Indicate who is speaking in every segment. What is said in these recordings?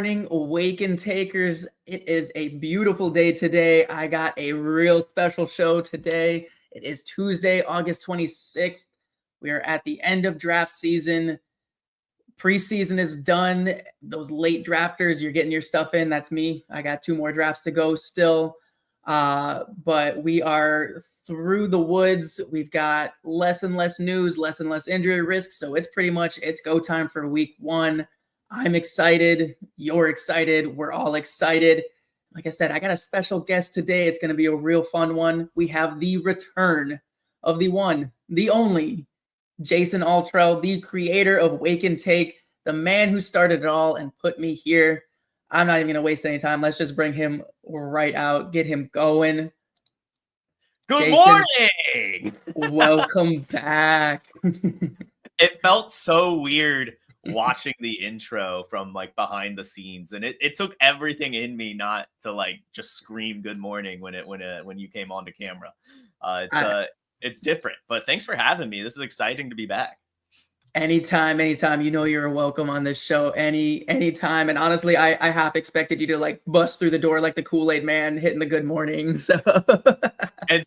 Speaker 1: morning, Awaken Takers. It is a beautiful day today. I got a real special show today. It is Tuesday, August 26th. We are at the end of draft season. Preseason is done. Those late drafters, you're getting your stuff in. That's me. I got 2 more drafts to go still. But we are through the woods. We've got less and less news, less and less injury risk. So it's go time for week 1. I'm excited. You're excited. We're all excited. Like I said, I got a special guest today. It's going to be a real fun one. We have the return of the one, the only Jason Alltrell, the creator of Wake and Take, the man who started it all and put me here. I'm not even going to waste any time. Let's just bring him right out, get him going.
Speaker 2: Good morning.
Speaker 1: Welcome back.
Speaker 2: It felt so weird watching the intro from like behind the scenes, and it took everything in me not to like just scream good morning when you came on the camera. It's different, but thanks for having me. This is exciting to be back.
Speaker 1: Anytime. You know you're welcome on this show anytime. And honestly, I half expected you to like bust through the door like the Kool-Aid man hitting the good morning. So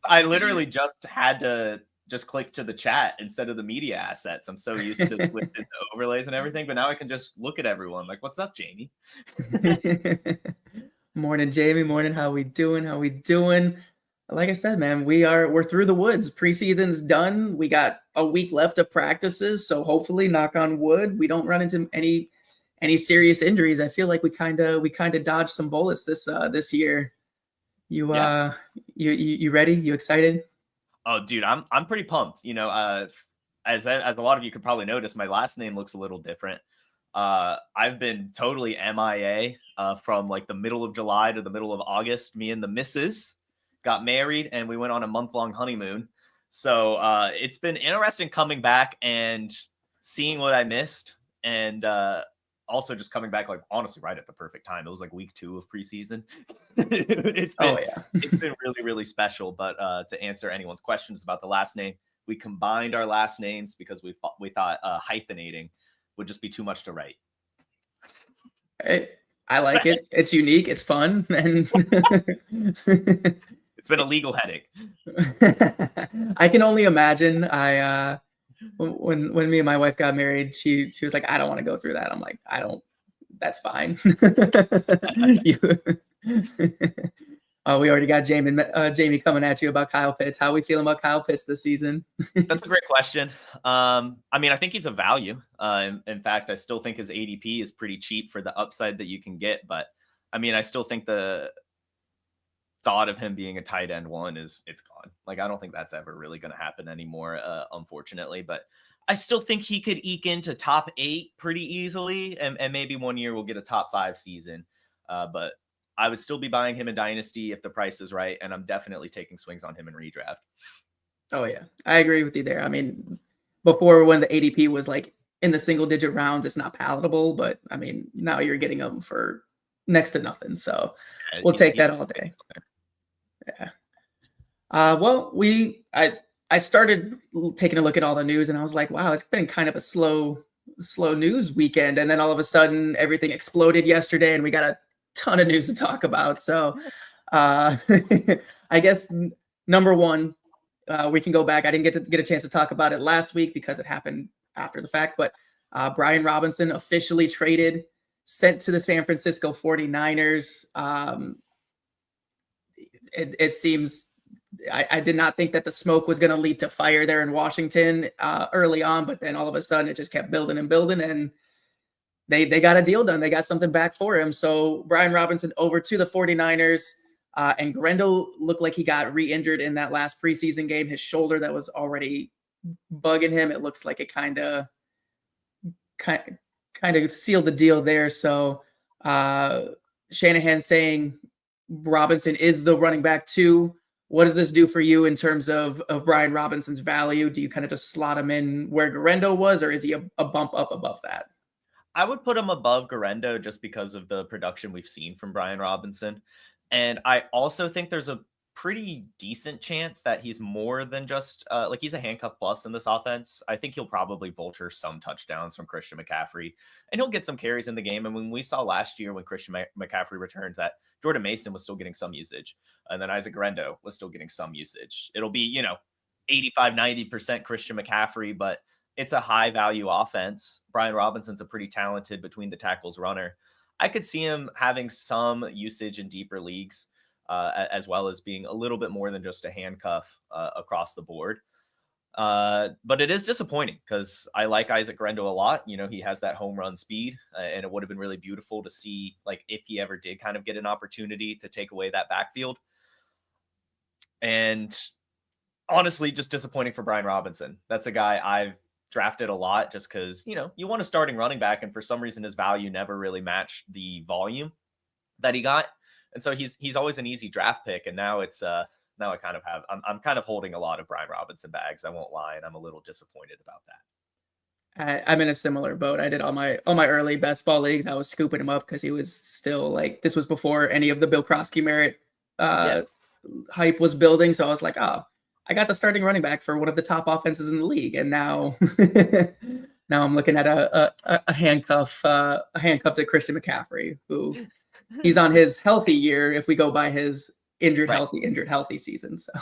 Speaker 2: I literally just had to just click to the chat instead of the media assets. I'm so used to the overlays and everything, but now I can just look at everyone like, what's up, Jamie?
Speaker 1: Morning, Jamie. Morning. How we doing? Like I said, man, we're through the woods. Preseason's done. We got a week left of practices, so hopefully, knock on wood, we don't run into any serious injuries. I feel like we kind of dodged some bullets this year. You ready? You excited?
Speaker 2: Oh, dude, I'm pretty pumped. You know, as a lot of you could probably notice, my last name looks a little different. I've been totally MIA from like the middle of July to the middle of August. Me and the missus got married and we went on a month-long honeymoon. So it's been interesting coming back and seeing what I missed, and also just coming back like honestly right at the perfect time. It was like week 2 of preseason. It's been really, really special. But to answer anyone's questions about the last name, we combined our last names because we thought hyphenating would just be too much to write.
Speaker 1: I like it. It's unique. It's fun. And
Speaker 2: it's been a legal headache.
Speaker 1: I can only imagine. When me and my wife got married, she was like, I don't want to go through that. I'm like, that's fine. We already got Jamie coming at you about Kyle Pitts. How are we feeling about Kyle Pitts this season?
Speaker 2: That's a great question. I mean, I think he's a value. In fact, I still think his ADP is pretty cheap for the upside that you can get. But I mean, I still think the thought of him being a tight end one it's gone. Like, I don't think that's ever really going to happen anymore, unfortunately. But I still think he could eke into top 8 pretty easily, and maybe one year we'll get a top 5 season. But I would still be buying him in Dynasty if the price is right, and I'm definitely taking swings on him in redraft.
Speaker 1: Oh yeah, I agree with you there. I mean, before when the ADP was like in the single-digit rounds, it's not palatable, but I mean, now you're getting them for next to nothing. So we'll take that all day. Yeah. Well, I started taking a look at all the news, and I was like, wow, it's been kind of a slow news weekend. And then all of a sudden, everything exploded yesterday, and we got a ton of news to talk about. So I guess number one, we can go back. I didn't get a chance to talk about it last week because it happened after the fact. But Brian Robinson officially traded, sent to the San Francisco 49ers. It seems I did not think that the smoke was going to lead to fire there in Washington early on, but then all of a sudden it just kept building, and they got a deal done. They got something back for him. So Brian Robinson over to the 49ers, and Grendel looked like he got re-injured in that last preseason game. His shoulder that was already bugging him, it looks like it kind of sealed the deal there. So Shanahan saying Robinson is the running back 2. What does this do for you in terms of Brian Robinson's value? Do you kind of just slot him in where Garendo was, or is he a bump up above that?
Speaker 2: I would put him above Garendo just because of the production we've seen from Brian Robinson. And I also think there's a pretty decent chance that he's more than just like he's a handcuff plus in this offense. I think he'll probably vulture some touchdowns from Christian McCaffrey, and he'll get some carries in the game. And when we saw last year when Christian McCaffrey returned, that Jordan Mason was still getting some usage, and then Isaac Guerrero was still getting some usage. It'll be 85-90% Christian McCaffrey, but it's a high value offense. Brian Robinson's a pretty talented between the tackles runner. I could see him having some usage in deeper leagues, as well as being a little bit more than just a handcuff across the board. But it is disappointing because I like Isaac Guerrero a lot. He has that home run speed, and it would have been really beautiful to see, like, if he ever did kind of get an opportunity to take away that backfield. And honestly, just disappointing for Brian Robinson. That's a guy I've drafted a lot just because, you want a starting running back, and for some reason his value never really matched the volume that he got. And so he's always an easy draft pick. And now now I kind of I'm kind of holding a lot of Brian Robinson bags. I won't lie. And I'm a little disappointed about that.
Speaker 1: I'm in a similar boat. I did all my early best ball leagues. I was scooping him up because he was still like, this was before any of the Bill Krosky merit hype was building. So I was like, oh, I got the starting running back for one of the top offenses in the league. And now, now I'm looking at a handcuff to Christian McCaffrey, who he's on his healthy year if we go by his injured healthy season. So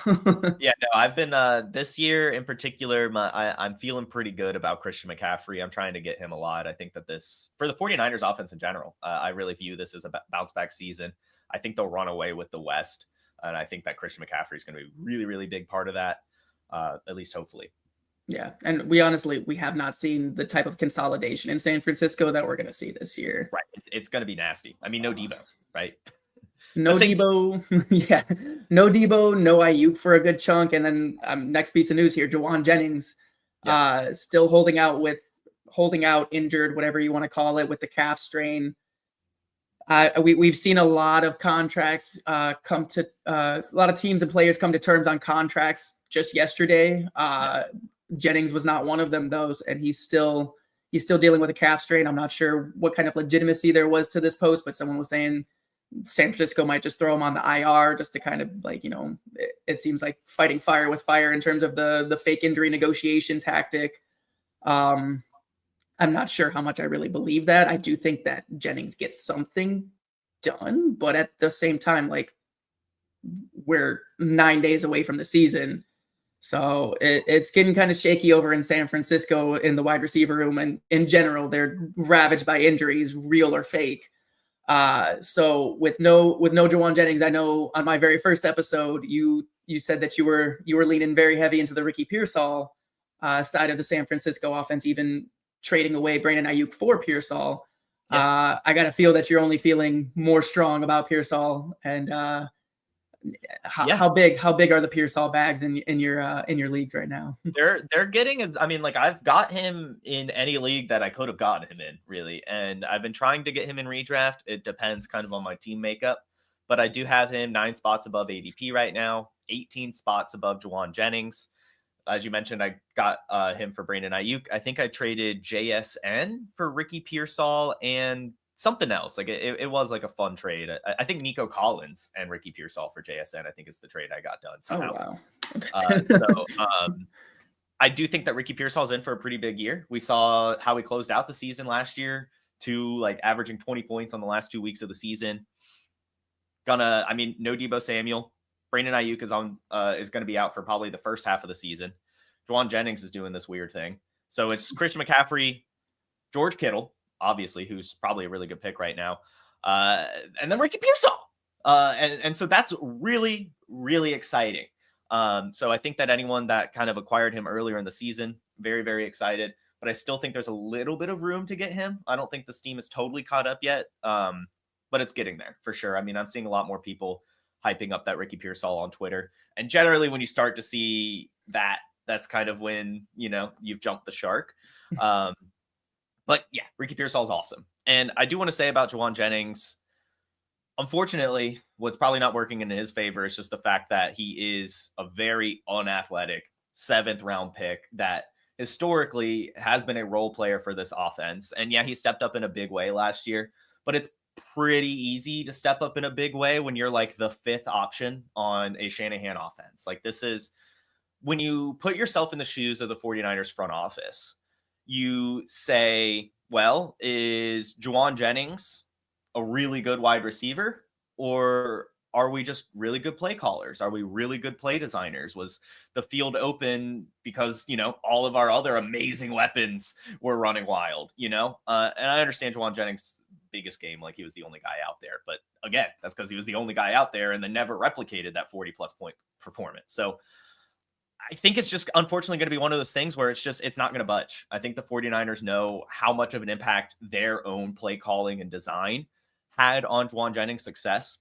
Speaker 2: yeah, no, I've been this year in particular, I'm feeling pretty good about Christian McCaffrey. I'm trying to get him a lot. I think that this, for the 49ers offense in general, I really view this as a bounce back season. I think they'll run away with the West. And I think that Christian McCaffrey is going to be a really, really big part of that, at least hopefully.
Speaker 1: Yeah, and we have not seen the type of consolidation in San Francisco that we're going to see this year.
Speaker 2: Right, it's going to be nasty. I mean, no Debo, right?
Speaker 1: No Debo, yeah, no Debo, no Ayuk for a good chunk, and then next piece of news here: Jauan Jennings, still holding out injured, whatever you want to call it, with the calf strain. We've seen a lot of contracts a lot of teams and players come to terms on contracts just yesterday. Jennings was not one of them, though, and he's still dealing with a calf strain. I'm not sure what kind of legitimacy there was to this post, but someone was saying San Francisco might just throw him on the IR just to kind of it seems like fighting fire with fire in terms of the fake injury negotiation tactic. I'm not sure how much I really believe that. I do think that Jennings gets something done, but at the same time, we're 9 days away from the season. So it's getting kind of shaky over in San Francisco in the wide receiver room. And in general, they're ravaged by injuries, real or fake. So with no Jauan Jennings, I know on my very first episode, you said that you were leaning very heavy into the Ricky Pearsall side of the San Francisco offense, even trading away Brandon Ayuk for Pearsall. I got to feel that you're only feeling more strong about Pearsall. And how big are the Pearsall bags in your leagues right now?
Speaker 2: They're getting, I've got him in any league that I could have gotten him in, really. And I've been trying to get him in redraft. It depends kind of on my team makeup, but I do have him 9 spots above ADP right now, 18 spots above Jauan Jennings. As you mentioned, I got him for Brandon Ayuk. I think I traded JSN for Ricky Pearsall and something else. It was like a fun trade. I think Nico Collins and Ricky Pearsall for JSN, I think is the trade I got done somehow.
Speaker 1: Oh, wow.
Speaker 2: I do think that Ricky Pearsall's in for a pretty big year. We saw how he closed out the season last year to averaging 20 points on the last 2 weeks of the season. No Debo Samuel. Brandon Ayuk is going to be out for probably the first half of the season. Jauan Jennings is doing this weird thing. So it's Christian McCaffrey, George Kittle, obviously, who's probably a really good pick right now, and then Ricky Pearsall. And so that's really, really exciting. So I think that anyone that kind of acquired him earlier in the season, very, very excited. But I still think there's a little bit of room to get him. I don't think the steam is totally caught up yet, but it's getting there for sure. I'm seeing a lot more people hyping up that Ricky Pearsall on Twitter. And generally when you start to see that, that's kind of when, you've jumped the shark. But yeah, Ricky Pearsall is awesome. And I do want to say about Jauan Jennings, unfortunately, what's probably not working in his favor is just the fact that he is a very unathletic 7th round pick that historically has been a role player for this offense. And yeah, he stepped up in a big way last year, but it's pretty easy to step up in a big way when you're like the fifth option on a Shanahan offense. Like, this is when you put yourself in the shoes of the 49ers front office, you say, well, is Jauan Jennings a really good wide receiver, or are we just really good play callers? Are we really good play designers? Was the field open because, all of our other amazing weapons were running wild, and I understand Jauan Jennings' biggest game, like, he was the only guy out there, but again, that's because he was the only guy out there and then never replicated that 40+ point performance. So I think it's just unfortunately going to be one of those things where it's not going to budge. I think the 49ers know how much of an impact their own play calling and design had on Jauan Jennings' success,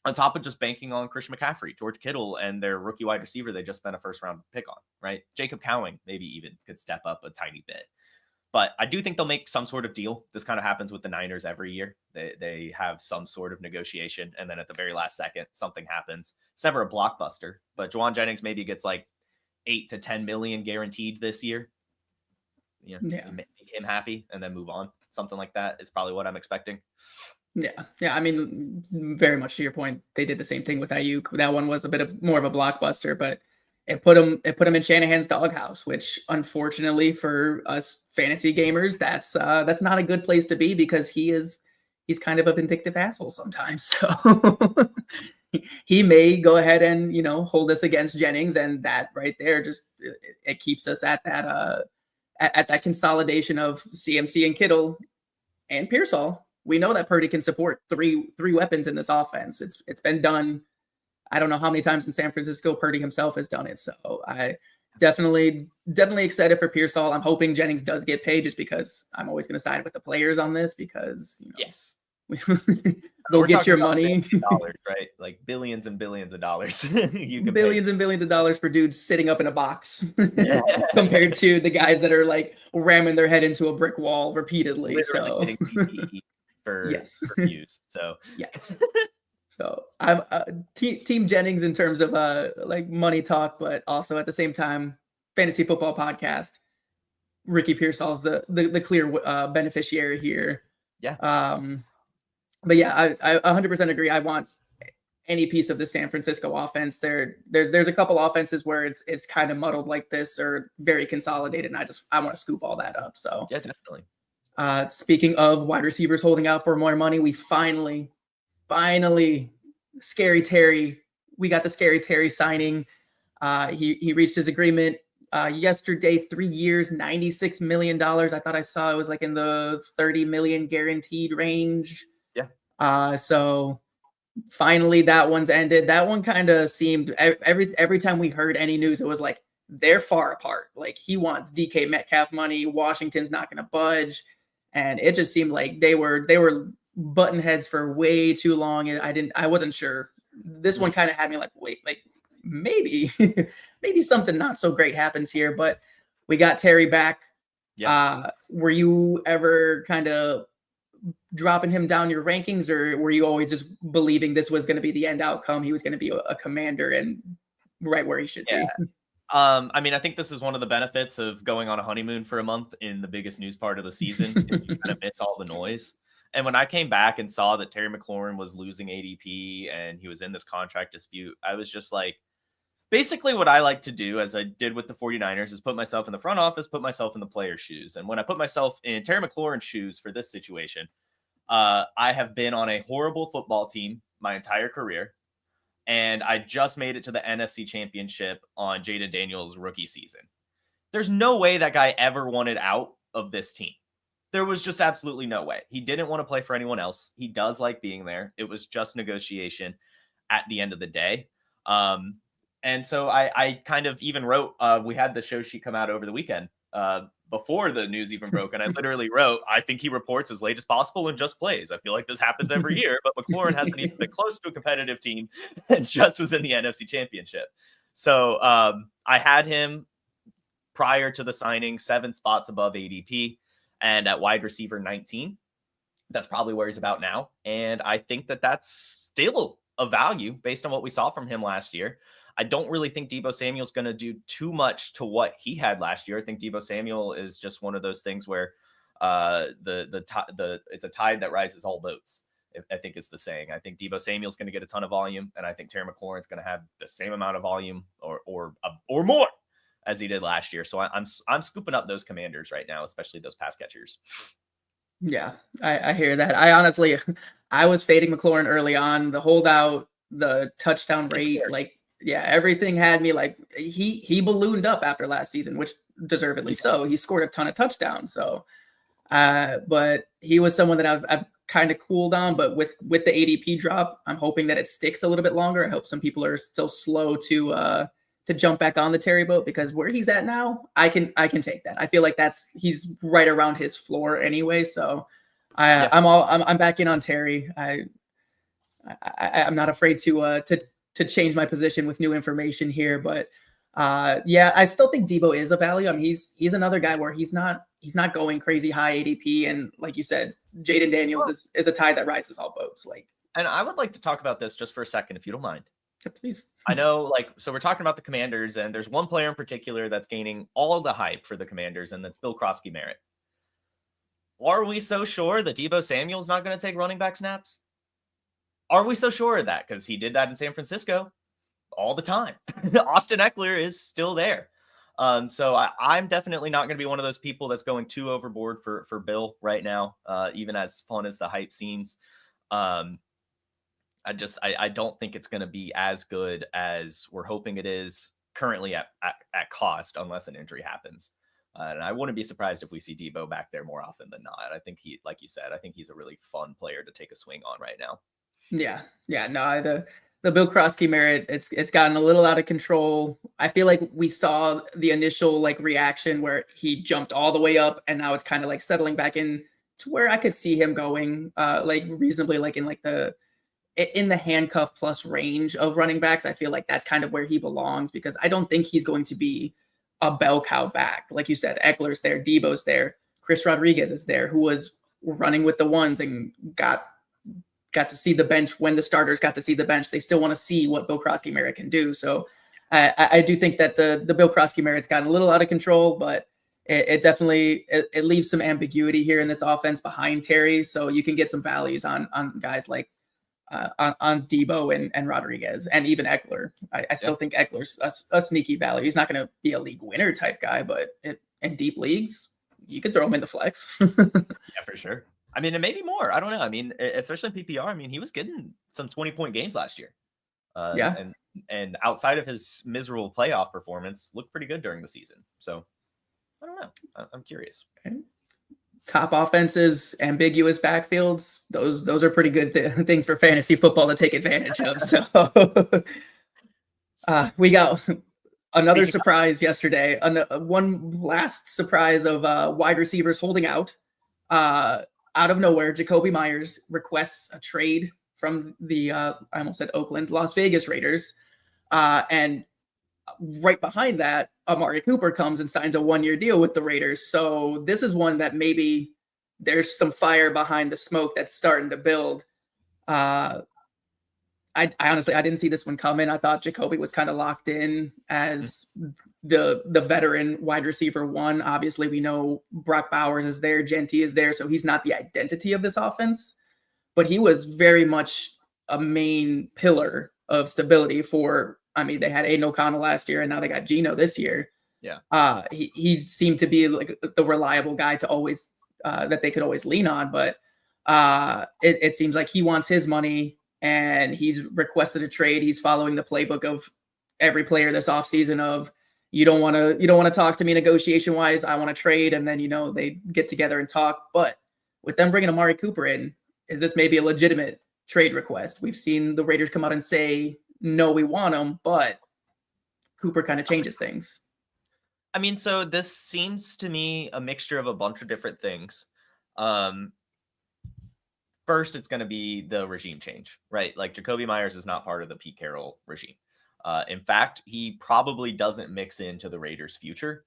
Speaker 2: on top of just banking on Christian McCaffrey, George Kittle, and their rookie wide receiver they just spent a first-round pick on, right? Jacob Cowing maybe even could step up a tiny bit. But I do think they'll make some sort of deal. This kind of happens with the Niners every year. They have some sort of negotiation, and then at the very last second, something happens. It's never a blockbuster, but Jauan Jennings maybe gets like 8 to 10 million guaranteed this year. Make him happy and then move on. Something like that is probably what I'm expecting.
Speaker 1: Yeah. I mean, very much to your point, they did the same thing with Ayuk. That one was a bit more of a blockbuster, but it put him in Shanahan's doghouse, which unfortunately for us fantasy gamers, that's not a good place to be, because he's kind of a vindictive asshole sometimes. So he may go ahead and, hold us against Jennings, and that right there just it keeps us at that consolidation of CMC and Kittle and Pearsall. We know that Purdy can support three weapons in this offense. It's been done. I don't know how many times in San Francisco Purdy himself has done it. So I definitely excited for Pearsall. I'm hoping Jennings does get paid, just because I'm always going to side with the players on this, because
Speaker 2: yes,
Speaker 1: go get your money.
Speaker 2: Dollars, right? Like billions and billions of dollars. You can
Speaker 1: billions and billions of dollars for dudes sitting up in a box compared to the guys that are like ramming their head into a brick wall repeatedly.
Speaker 2: Literally getting for views. So
Speaker 1: yeah. So I'm team Jennings in terms of like money talk, but also at the same time, fantasy football podcast. Ricky Pearsall's the clear beneficiary here.
Speaker 2: Yeah.
Speaker 1: But yeah, I 100% agree. I want any piece of the San Francisco offense. There's a couple offenses where it's kind of muddled like this, or very consolidated, and I want to scoop all that up. So
Speaker 2: yeah, definitely.
Speaker 1: Speaking of wide receivers holding out for more money, we finally, Scary Terry. We got the Scary Terry signing. He reached his agreement yesterday. 3 years, $96 million. I thought I saw it was like in the 30 million guaranteed range.
Speaker 2: Yeah.
Speaker 1: So finally that one's ended. That one kind of seemed every time we heard any news, it was like they're far apart. Like, he wants DK Metcalf money. Washington's not going to budge. And it just seemed like they were button heads for way too long. And I wasn't sure. This one kind of had me like, wait, like maybe something not so great happens here, but we got Terry back.
Speaker 2: Yeah.
Speaker 1: Were you ever kind of dropping him down your rankings, or were you always just believing this was going to be the end outcome? He was going to be a commander and right where he should be.
Speaker 2: I mean, I think this is one of the benefits of going on a honeymoon for a month in the biggest news part of the season. You kind of miss all the noise. And when I came back and saw that Terry McLaurin was losing ADP and he was in this contract dispute, I was just like, basically what I like to do, as I did with the 49ers, is put myself in the front office, put myself in the player's shoes. And when I put myself in Terry McLaurin's shoes for this situation, I have been on a horrible football team my entire career. And I just made it to the NFC Championship on Jaden Daniels' rookie season. There's no way that guy ever wanted out of this team. There was just absolutely no way. He didn't want to play for anyone else. He does like being there. It was just negotiation at the end of the day. And so I kind of even wrote, we had the show sheet come out over the weekend before the news even broke. And I literally wrote, I think he reports as late as possible and just plays. I feel like this happens every year, but McLaurin hasn't even been close to a competitive team and just was in the NFC Championship. So I had him prior to the signing 7 spots above ADP and at wide receiver 19. That's probably where he's about now. And I think that that's still a value based on what we saw from him last year. I don't really think Deebo Samuel's going to do too much to what he had last year. I think Deebo Samuel is just one of those things where it's a tide that rises all boats. I think is the saying. I think Deebo Samuel's going to get a ton of volume, and I think Terry McLaurin's going to have the same amount of volume or more as he did last year. So I'm scooping up those Commanders right now, especially those pass catchers.
Speaker 1: Yeah, I hear that. I honestly, I was fading McLaurin early on. The holdout, the touchdown rate, yeah, everything had me like he ballooned up after last season, which deservedly so. He scored a ton of touchdowns. So, but he was someone that I've kind of cooled on. But with the ADP drop, I'm hoping that it sticks a little bit longer. I hope some people are still slow to jump back on the Terry boat, because where he's at now, I can take that. I feel like he's right around his floor anyway. So I'm back in on Terry. I'm not afraid to change my position with new information here, but I still think Deebo is a value. I mean, he's another guy where he's not going crazy high ADP, and like you said, Jaden Daniels is a tide that rises all boats.
Speaker 2: And I would like to talk about this just for a second, if you don't mind.
Speaker 1: Please.
Speaker 2: I know, so we're talking about the Commanders, and there's one player in particular that's gaining all the hype for the Commanders, and that's Bill Krosky-Merritt. Are we so sure that Deebo Samuel's not going to take running back snaps? Are we so sure of that? Because he did that in San Francisco all the time. Austin Eckler is still there. So I'm definitely not going to be one of those people that's going too overboard for Bill right now, even as fun as the hype seems. I don't think it's going to be as good as we're hoping it is currently at cost, unless an injury happens. And I wouldn't be surprised if we see Deebo back there more often than not. I think like you said, I think he's a really fun player to take a swing on right now.
Speaker 1: Yeah. No, the Bill Krosky-Merritt, it's gotten a little out of control. I feel like we saw the initial reaction where he jumped all the way up, and now it's kind of settling back in to where I could see him going reasonably in the handcuff plus range of running backs. I feel like that's kind of where he belongs, because I don't think he's going to be a bell cow back. Like you said, Eckler's there, Deebo's there, Chris Rodriguez is there, who was running with the ones and got to see the bench when the starters got to see the bench. They still want to see what Bill Krosky-Merritt can do. So I do think that the Bill Krosky-Merritt's gotten a little out of control, but it definitely it leaves some ambiguity here in this offense behind Terry. So you can get some values on guys like on Deebo and Rodriguez, and even Eckler. I still think Eckler's a sneaky value. He's not going to be a league winner type guy, but in deep leagues, you could throw him in the flex.
Speaker 2: Yeah, for sure. I mean, and maybe more. I don't know. I mean, especially in PPR, I mean, he was getting some 20-point games last year. And outside of his miserable playoff performance, looked pretty good during the season. So I don't know. I'm curious.
Speaker 1: Okay. Top offenses, ambiguous backfields. Those are pretty good things for fantasy football to take advantage of. So we got another surprise yesterday. One last surprise of wide receivers holding out. Out of nowhere, Jakobi Meyers requests a trade from the I almost said Oakland, Las Vegas Raiders. And right behind that, Amari Cooper comes and signs a 1-year deal with the Raiders. So this is one that maybe there's some fire behind the smoke that's starting to build. I honestly, I didn't see this one coming. I thought Jakobi was kind of locked in as the veteran wide receiver one. Obviously, we know Brock Bowers is there, Genty is there, so he's not the identity of this offense, but he was very much a main pillar of stability for. I mean, they had Aiden O'Connell last year, and now they got Geno this year.
Speaker 2: Yeah.
Speaker 1: He seemed to be like the reliable guy to always that they could always lean on, but it seems like he wants his money, and he's requested a trade. He's following the playbook of every player this offseason of you don't want to talk to me negotiation wise. I want to trade, and then they get together and talk. But with them bringing Amari Cooper in, is this maybe a legitimate trade request? We've seen the Raiders come out and say, no, we want him, but Cooper kind of changes things.
Speaker 2: I mean, so this seems to me a mixture of a bunch of different things. First, it's going to be the regime change, right? Like Jakobi Meyers is not part of the Pete Carroll regime. In fact, he probably doesn't mix into the Raiders' future.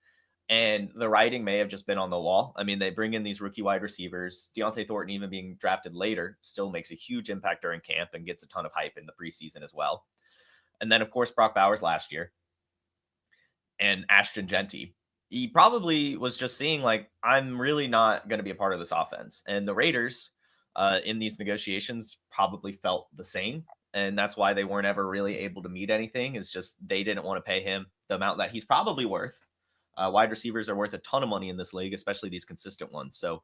Speaker 2: And the writing may have just been on the wall. I mean, they bring in these rookie wide receivers. Deontay Thornton, even being drafted later, still makes a huge impact during camp and gets a ton of hype in the preseason as well. And then, of course, Brock Bowers last year and Ashton Genty. He probably was just seeing, like, I'm really not going to be a part of this offense. And the Raiders, in these negotiations probably felt the same. And that's why they weren't ever really able to meet anything, is just they didn't want to pay him the amount that he's probably worth. Wide receivers are worth a ton of money in this league, especially these consistent ones. So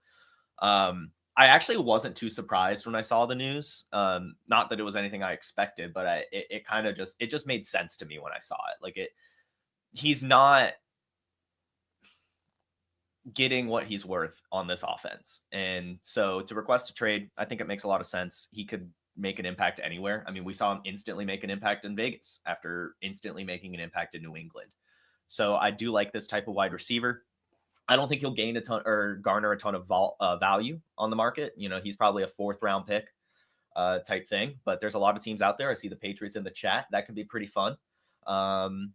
Speaker 2: I actually wasn't too surprised when I saw the news. Not that it was anything I expected, but it kind of just made sense to me when I saw it. Like he's not getting what he's worth on this offense. And so to request a trade, I think it makes a lot of sense. He could make an impact anywhere. I mean, we saw him instantly make an impact in Vegas after instantly making an impact in New England. So I do like this type of wide receiver. I don't think he'll gain a ton or garner a ton of value on the market. You know, he's probably a 4th round pick type thing, but there's a lot of teams out there. I see the Patriots in the chat. That could be pretty fun. And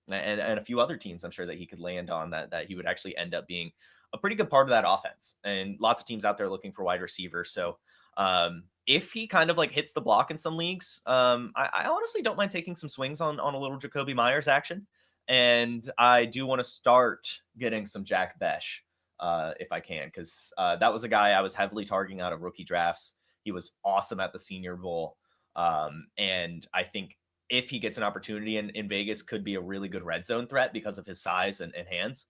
Speaker 2: a few other teams I'm sure that he could land on that he would actually end up being a pretty good part of that offense. And lots of teams out there looking for wide receivers. So if he kind of like hits the block in some leagues, I honestly don't mind taking some swings on a little Jakobi Meyers action. And I do want to start getting some Jack Besh if I can, because that was a guy I was heavily targeting out of rookie drafts. He was awesome at the Senior Bowl. And I think if he gets an opportunity in Vegas, could be a really good red zone threat because of his size and hands.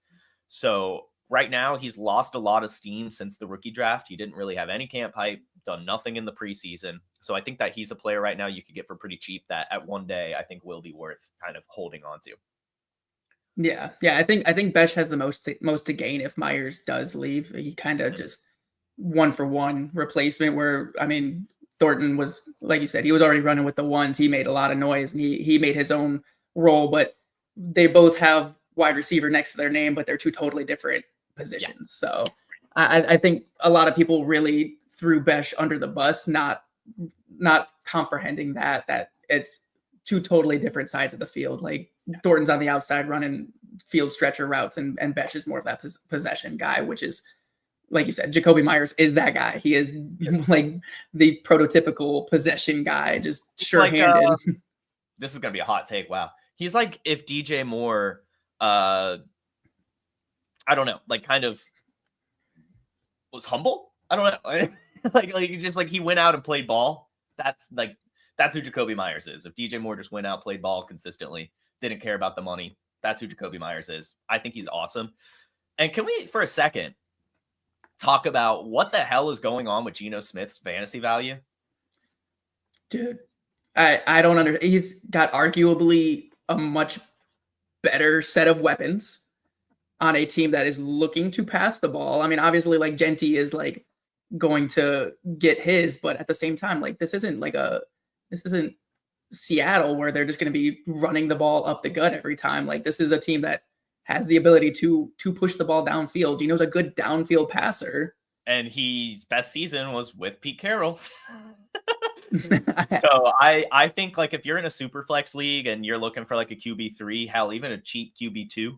Speaker 2: So right now he's lost a lot of steam since the rookie draft. He didn't really have any camp hype, done nothing in the preseason. So I think that he's a player right now you could get for pretty cheap that at one day I think will be worth kind of holding on to.
Speaker 1: Yeah. I think Besh has the most to gain if Myers does leave. He kind of just 1-for-1 replacement where, I mean, Thornton was, like you said, he was already running with the ones. He made a lot of noise and he made his own role, but they both have wide receiver next to their name, but they're 2 totally different positions. Yeah. So I think a lot of people really threw Besh under the bus, not comprehending that it's 2 totally different sides of the field. Like Thornton's on the outside running field stretcher routes, and Besh is more of that possession guy, which is, like you said, Jakobi Meyers is that guy. He is like the prototypical possession guy, just sure-handed.
Speaker 2: Like, this is going to be a hot take. Wow. He's like if DJ Moore, I don't know, like kind of was humble. I don't know. like just like he went out and played ball. That's who Jakobi Meyers is. If DJ Moore just went out, played ball consistently, didn't care about the money, that's who Jakobi Meyers is. I think he's awesome. And can we, for a second, talk about what the hell is going on with Geno Smith's fantasy value?
Speaker 1: Dude, I don't understand. He's got arguably a much better set of weapons on a team that is looking to pass the ball. I mean, obviously, like Genty is like going to get his, but at the same time, like this isn't Seattle where they're just going to be running the ball up the gut every time. Like this is a team that has the ability to push the ball downfield. Geno's a good downfield passer.
Speaker 2: And his best season was with Pete Carroll. So I think like if you're in a super flex league and you're looking for like a QB3, hell, even a cheap QB2,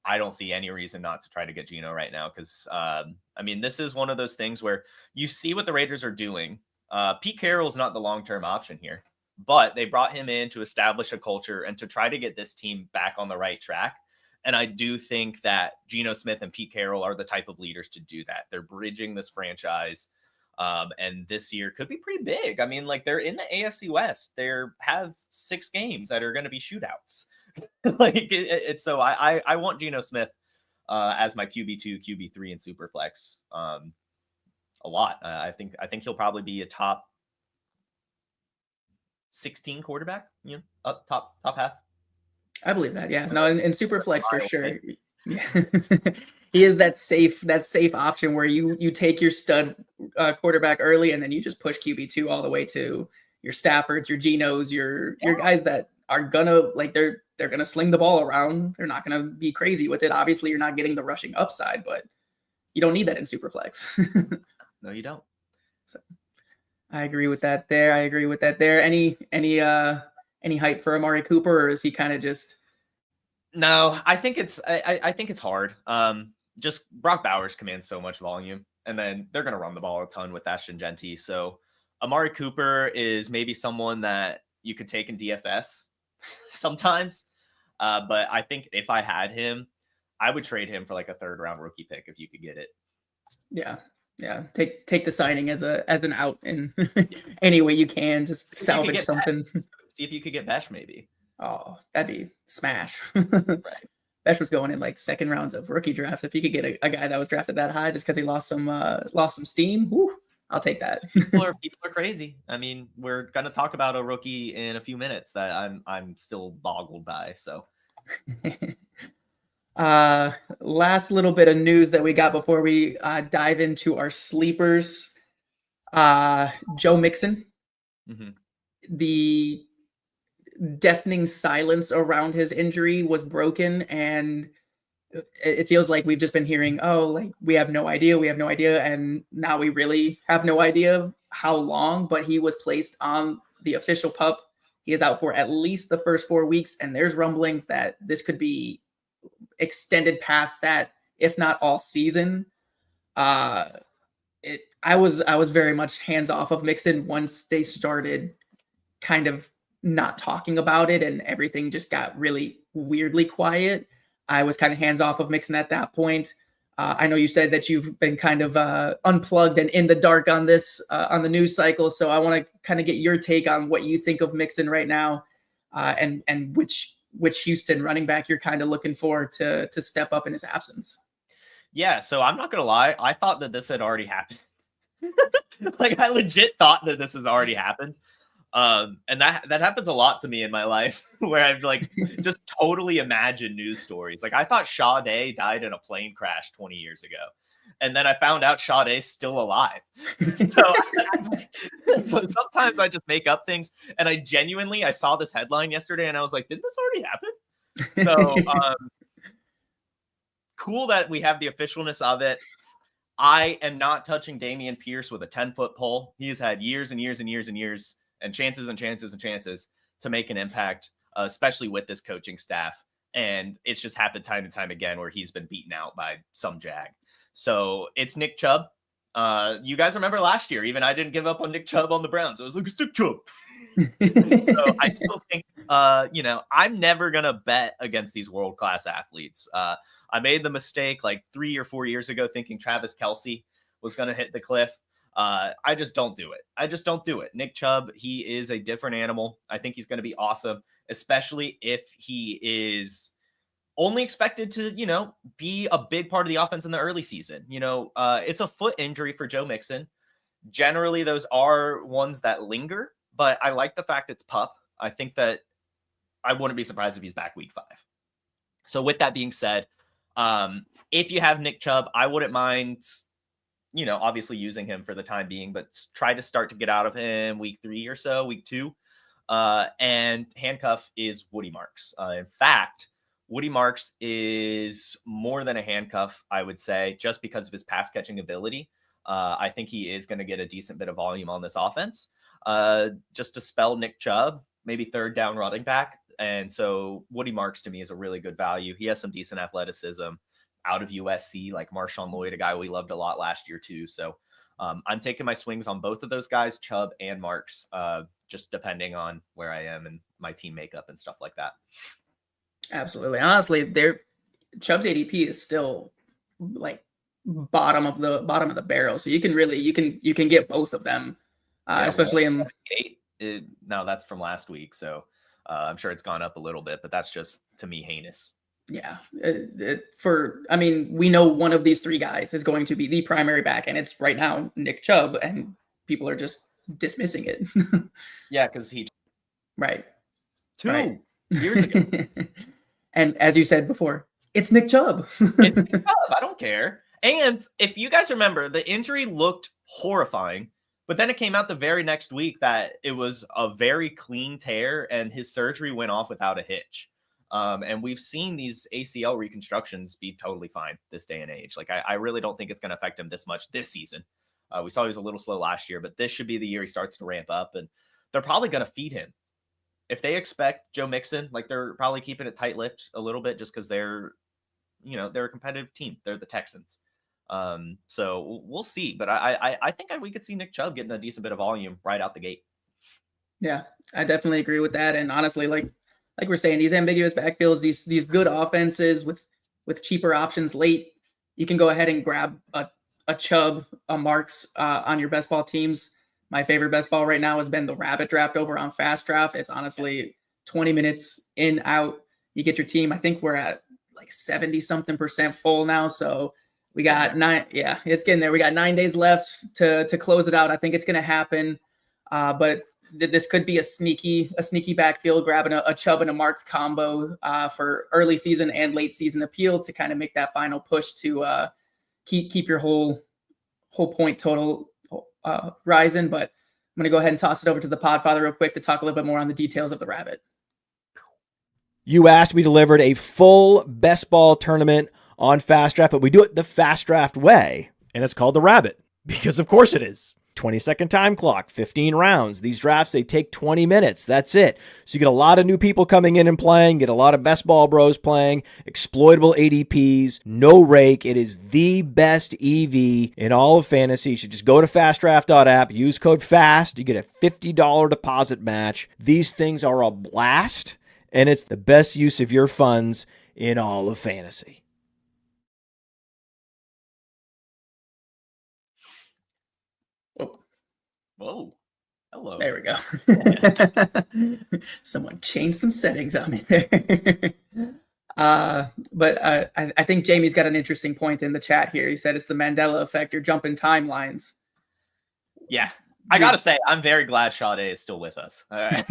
Speaker 2: I don't see any reason not to try to get Geno right now. Cause I mean, this is one of those things where you see what the Raiders are doing. Pete Carroll's not the long-term option here, but they brought him in to establish a culture and to try to get this team back on the right track. And I do think that Geno Smith and Pete Carroll are the type of leaders to do that. They're bridging this franchise. And this year could be pretty big. I mean, like they're in the AFC West. They have 6 games that are going to be shootouts. Like it's so I want Geno Smith as my QB2, QB3 in Superflex a lot. I think he'll probably be a top 16 quarterback, you know, up top half.
Speaker 1: I believe that. Yeah. No, in Superflex for sure. Yeah. He is that safe option where you take your stud quarterback early and then you just push QB2 all the way to your Staffords, your Genos, your guys that are gonna like they're gonna sling the ball around. They're not gonna be crazy with it. Obviously, you're not getting the rushing upside, but you don't need that in Superflex.
Speaker 2: No, you don't.
Speaker 1: So I agree with that there. Any hype for Amari Cooper, or is he kind of just?
Speaker 2: No, I think it's hard. Just Brock Bowers commands so much volume, and then they're going to run the ball a ton with Ashton Genty. So Amari Cooper is maybe someone that you could take in DFS sometimes. But I think if I had him, I would trade him for like a 3rd round rookie pick if you could get it.
Speaker 1: Yeah. Yeah, take the signing as an out in any way you can. Just salvage something.
Speaker 2: See if you could get Besh maybe.
Speaker 1: Oh, that'd be smash.
Speaker 2: Right.
Speaker 1: Besh was going in like second rounds of rookie drafts. If you could get a guy that was drafted that high just because he lost some steam, whew, I'll take that.
Speaker 2: people are crazy. I mean, we're gonna talk about a rookie in a few minutes that I'm still boggled by. So
Speaker 1: last little bit of news that we got before we dive into our sleepers. Joe Mixon.
Speaker 2: Mm-hmm.
Speaker 1: The deafening silence around his injury was broken, and it feels like we've just been hearing, oh, like we have no idea, and now we really have no idea how long. But he was placed on the official PUP. He is out for at least the first 4 weeks, and there's rumblings that this could be extended past that, if not all season. I was very much hands off of Mixon once they started kind of not talking about it and everything just got really weirdly quiet. I was kind of hands off of Mixon at that point. I know you said that you've been kind of unplugged and in the dark on this on the news cycle, so I want to kind of get your take on what you think of Mixon right now, and which Houston running back you're kind of looking for to step up in his absence.
Speaker 2: Yeah, so I'm not gonna lie, I thought that this had already happened. Like I legit thought that this has already happened. And that happens a lot to me in my life where I've like just totally imagined news stories. Like I thought Sade died in a plane crash 20 years ago. And then I found out Sade's still alive. So sometimes I just make up things. And I saw this headline yesterday and I was like, did this already happen? So cool that we have the officialness of it. I am not touching Dameon Pierce with a 10-foot pole. He has had years and years and years and years and chances and chances and chances to make an impact, especially with this coaching staff. And it's just happened time and time again where he's been beaten out by some jag. So it's Nick Chubb. You guys remember last year, even I didn't give up on Nick Chubb on the Browns. I was like, it's Nick Chubb. So I still think, I'm never going to bet against these world-class athletes. I made the mistake like 3 or 4 years ago thinking Travis Kelce was going to hit the cliff. I just don't do it. Nick Chubb, he is a different animal. I think he's going to be awesome, especially if he is only expected to, be a big part of the offense in the early season. It's a foot injury for Joe Mixon. Generally, those are ones that linger, but I like the fact it's PUP. I think that I wouldn't be surprised if he's back week 5. So with that being said, if you have Nick Chubb, I wouldn't mind, obviously using him for the time being, but try to start to get out of him week 3 or so, week 2. And handcuff is Woody Marks. In fact, Woody Marks is more than a handcuff, I would say, just because of his pass catching ability. I think he is going to get a decent bit of volume on this offense. Just to spell Nick Chubb, maybe third down running back. And so Woody Marks to me is a really good value. He has some decent athleticism out of USC, like Marshawn Lloyd, a guy we loved a lot last year too. So I'm taking my swings on both of those guys, Chubb and Marks, just depending on where I am and my team makeup and stuff like that.
Speaker 1: Absolutely. Honestly, Chubb's ADP is still like bottom of the barrel. So you can get both of them, especially in
Speaker 2: 8. No, that's from last week. So I'm sure it's gone up a little bit, but that's just to me heinous.
Speaker 1: Yeah. We know one of these 3 guys is going to be the primary back, and it's right now Nick Chubb, and people are just dismissing it.
Speaker 2: Yeah, because he
Speaker 1: right
Speaker 2: 2 years ago.
Speaker 1: And as you said before, it's Nick Chubb.
Speaker 2: It's Nick Chubb. I don't care. And if you guys remember, the injury looked horrifying, but then it came out the very next week that it was a very clean tear and his surgery went off without a hitch. And we've seen these ACL reconstructions be totally fine this day and age. Like, I really don't think it's going to affect him this much this season. We saw he was a little slow last year, but this should be the year he starts to ramp up, and they're probably going to feed him. If they expect Joe Mixon, like they're probably keeping it tight-lipped a little bit just because they're a competitive team. They're the Texans. So we'll see. But I think we could see Nick Chubb getting a decent bit of volume right out the gate.
Speaker 1: Yeah, I definitely agree with that. And honestly, like we're saying, these ambiguous backfields, these good offenses with cheaper options late, you can go ahead and grab a a Chubb, a Marks on your best ball teams. My favorite best ball right now has been the rabbit draft over on Fast Draft. It's honestly 20 minutes in, out. You get your team. I think we're at like 70 something percent full now. So we got nine. Yeah, it's getting there. We got 9 days left to close it out. I think it's going to happen. But this could be a sneaky backfield, grabbing a Chubb and a Marks combo for early season and late season appeal to kind of make that final push to keep your whole point total rising. But I'm going to go ahead and toss it over to the Podfather real quick to talk a little bit more on the details of the rabbit.
Speaker 3: You asked, we delivered a full best ball tournament on Fast Draft, but we do it the Fast Draft way, and it's called the rabbit, because of course it is. 20-second time clock, 15 rounds. These drafts, they take 20 minutes. That's it. So you get a lot of new people coming in and playing, get a lot of best ball bros playing, exploitable ADPs, no rake. It is the best EV in all of fantasy. You should just go to fastdraft.app, use code FAST. You get a $50 deposit match. These things are a blast, and it's the best use of your funds in all of fantasy.
Speaker 2: Whoa. Hello.
Speaker 1: There we go. Someone changed some settings on me there. But I think Jamie's got an interesting point in the chat here. He said it's the Mandela effect. You're jumping timelines.
Speaker 2: Yeah. I got to say, I'm very glad Sade is still with us. All right.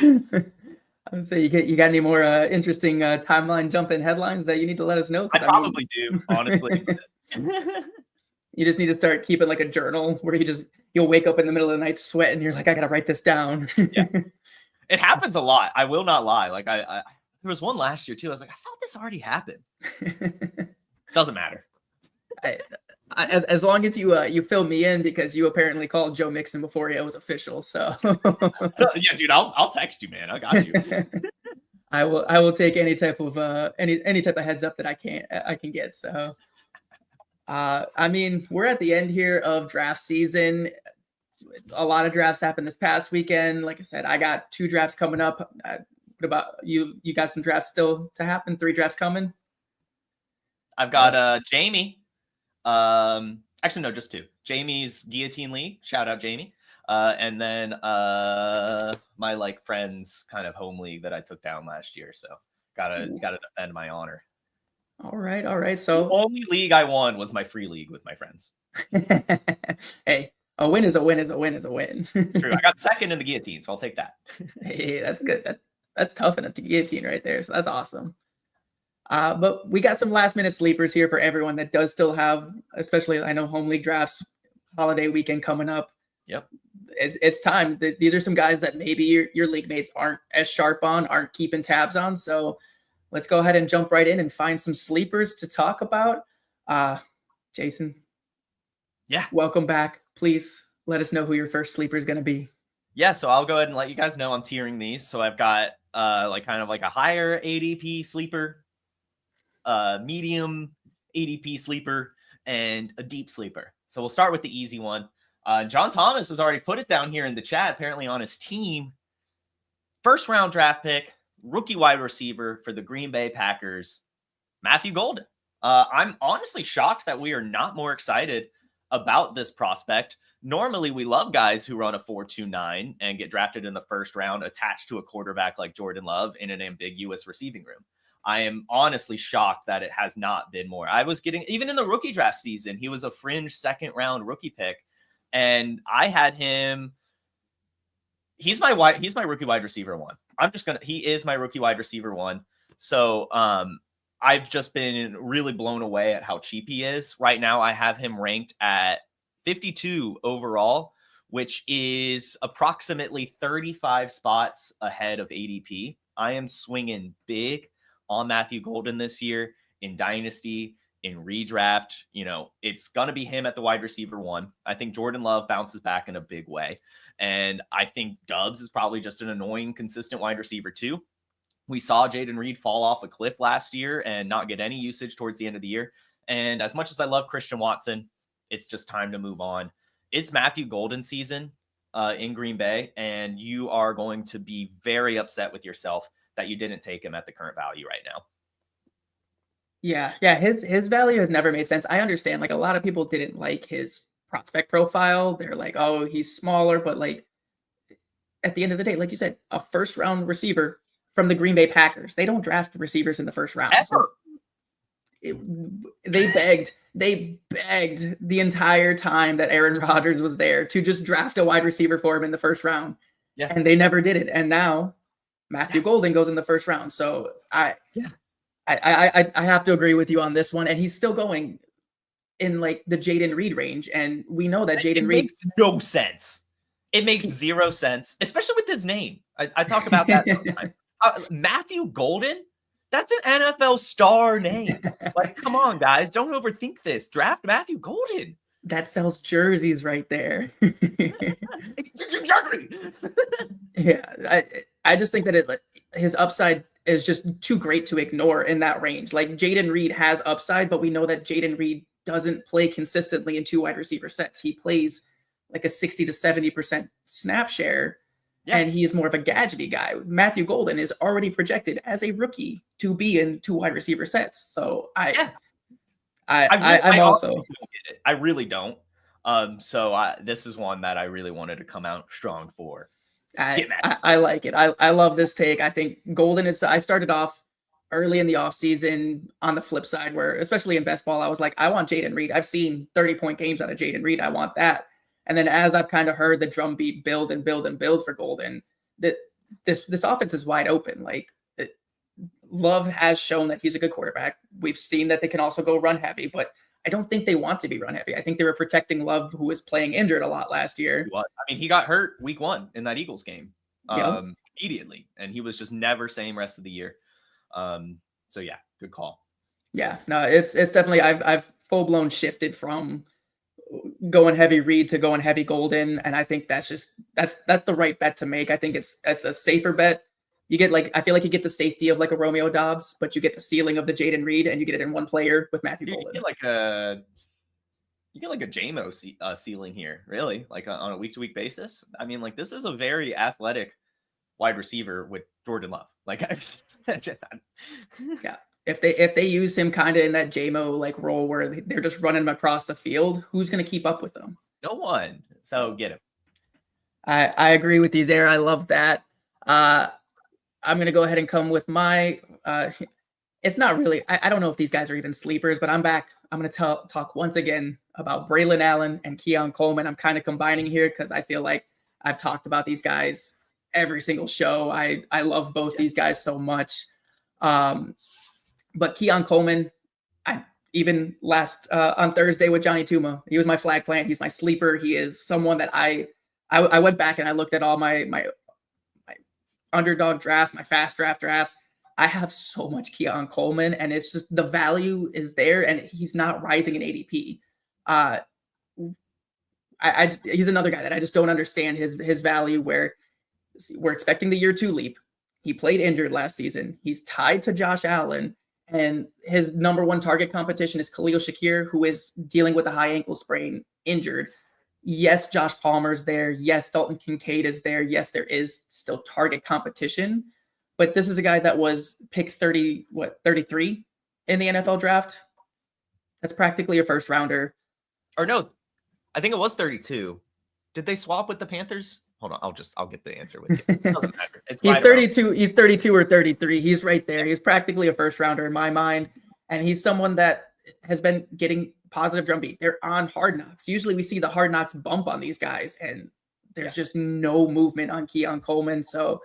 Speaker 1: I would say you got any more interesting timeline jumping headlines that you need to let us know?
Speaker 2: I probably do, honestly.
Speaker 1: You just need to start keeping like a journal where you'll wake up in the middle of the night sweating. You're like, I got to write this down.
Speaker 2: Yeah. It happens a lot. I will not lie. Like I there was one last year too. I was like, I thought this already happened. Doesn't matter.
Speaker 1: As long as you fill me in, because you apparently called Joe Mixon before it was official. So
Speaker 2: yeah, dude, I'll text you, man. I got you.
Speaker 1: I will take any type of any type of heads up that I can get. So I mean, we're at the end here of draft season. A lot of drafts happened this past weekend. Like I said, I got 2 drafts coming up. What about you? You got some drafts still to happen? 3 drafts coming?
Speaker 2: I've got Jamie. Actually, no, just 2. Jamie's Guillotine League. Shout out Jamie. And then my like friend's kind of home league that I took down last year. So gotta defend my honor.
Speaker 1: All right. So
Speaker 2: the only league I won was my free league with my friends.
Speaker 1: Hey, a win is a win is a win is a win.
Speaker 2: True. I got second in the guillotine, so I'll take that.
Speaker 1: Hey, that's good. That's tough enough to guillotine right there. So that's awesome. But we got some last minute sleepers here for everyone that does still have, especially I know home league drafts, holiday weekend coming up.
Speaker 2: Yep.
Speaker 1: It's time. These are some guys that maybe your league mates aren't as sharp on, aren't keeping tabs on. So let's go ahead and jump right in and find some sleepers to talk about. Jason.
Speaker 2: Yeah.
Speaker 1: Welcome back. Please let us know who your first sleeper is going to be.
Speaker 2: Yeah. So I'll go ahead and let you guys know I'm tiering these. So I've got like kind of like a higher ADP sleeper, medium ADP sleeper, and a deep sleeper. So we'll start with the easy one. John Thomas has already put it down here in the chat, apparently on his team. First round draft pick, rookie wide receiver for the Green Bay Packers, Matthew Golden. I'm honestly shocked that we are not more excited about this prospect. Normally, we love guys who run a 4.29 and get drafted in the first round attached to a quarterback like Jordan Love in an ambiguous receiving room. I am honestly shocked that it has not been more. I was getting, even in the rookie draft season, he was a fringe second round rookie pick. And I had him. He's my rookie wide receiver 1. He is my rookie wide receiver 1. So I've just been really blown away at how cheap he is. Right now, I have him ranked at 52 overall, which is approximately 35 spots ahead of ADP. I am swinging big on Matthew Golden this year in Dynasty, in redraft. You know, it's going to be him at the wide receiver 1. I think Jordan Love bounces back in a big way. And I think Dubs is probably just an annoying, consistent wide receiver 2. We saw Jaden Reed fall off a cliff last year and not get any usage towards the end of the year. And as much as I love Christian Watson, it's just time to move on. It's Matthew Golden season in Green Bay, and you are going to be very upset with yourself that you didn't take him at the current value right now.
Speaker 1: Yeah. His value has never made sense. I understand. Like a lot of people didn't like his prospect profile. They're like, oh, he's smaller, but like at the end of the day, like you said, a first round receiver from the Green Bay Packers. They don't draft receivers in the first round.
Speaker 2: Ever.
Speaker 1: So they begged the entire time that Aaron Rodgers was there to just draft a wide receiver for him in the first round.
Speaker 2: Yeah.
Speaker 1: And they never did it. And now Matthew Golden goes in the first round. So I have to agree with you on this one. And he's still going in like the Jayden Reed range. And we know that Jayden Reed
Speaker 2: makes no sense. It makes zero sense, especially with his name. I talk about that sometimes. Matthew Golden, that's an NFL star name. Like, come on, guys. Don't overthink this. Draft Matthew Golden.
Speaker 1: That sells jerseys right there.
Speaker 2: Exactly.
Speaker 1: Yeah, I just think that his upside is just too great to ignore in that range. Like Jayden Reed has upside, but we know that Jayden Reed doesn't play consistently in 2 wide receiver sets. He plays like a 60 to 70% snap share, and he's more of a gadgety guy. Matthew Golden is already projected as a rookie to be in 2 wide receiver sets. So I'm also
Speaker 2: don't get it. I really don't. This is one that I really wanted to come out strong for.
Speaker 1: I like it. I love this take. I think Golden is. I started off early in the offseason on the flip side, where especially in best ball, I was like, I want Jayden Reed. I've seen 30-point games out of Jayden Reed. I want that. And then as I've kind of heard the drumbeat build for Golden, that this offense is wide open. Like Love has shown that he's a good quarterback. We've seen that they can also go run heavy, but I don't think they want to be run heavy. I think they were protecting Love, who was playing injured a lot last year.
Speaker 2: I mean, he got hurt week 1 in that Eagles game immediately, and he was just never same rest of the year. So yeah, good call.
Speaker 1: Yeah, no, it's definitely I've full blown shifted from going heavy Reed to going heavy Golden, and I think that's the right bet to make. I think it's a safer bet. You get I feel like you get the safety of like a Romeo Doubs, but you get the ceiling of the Jayden Reed, and you get it in one player with Matthew Golden.
Speaker 2: You get like a JMO ceiling here, really, like on a week-to-week basis. I mean, like this is a very athletic wide receiver with Jordan Love. Like,
Speaker 1: yeah. If they use him kind of in that JMO like role where they're just running him across the field, who's going to keep up with them?
Speaker 2: No one. So get him.
Speaker 1: I agree with you there. I love that. I'm going to go ahead and come with my. It's not really. I don't know if these guys are even sleepers, but I'm back. I'm going to talk once again about Braylon Allen and Keon Coleman. I'm kind of combining here because I feel like I've talked about these guys every single show. I love both these guys so much. But Keon Coleman, even last on Thursday with Johnny Tuma, he was my flag plant. He's my sleeper. He is someone that I went back and I looked at all my underdog drafts, my fast drafts. I have so much Keon Coleman, and it's just the value is there, and he's not rising in ADP. He's another guy that I just don't understand his value. Where we're expecting the year 2 leap. He played injured last season. He's tied to Josh Allen. And his number 1 target competition is Khalil Shakir, who is dealing with a high ankle sprain, injured. Yes, Josh Palmer's there. Yes, Dalton Kincaid is there. Yes, there is still target competition. But this is a guy that was picked 33 in the NFL draft. That's practically a first rounder.
Speaker 2: Or no, I think it was 32. Did they swap with the Panthers? Hold on, I'll get the answer with you. It doesn't matter.
Speaker 1: He's 32. He's 32 or 33. He's right there. He's practically a first rounder in my mind, and he's someone that has been getting positive drumbeat. They're on Hard Knocks. Usually, we see the Hard Knocks bump on these guys, and there's just no movement on Keon Coleman. So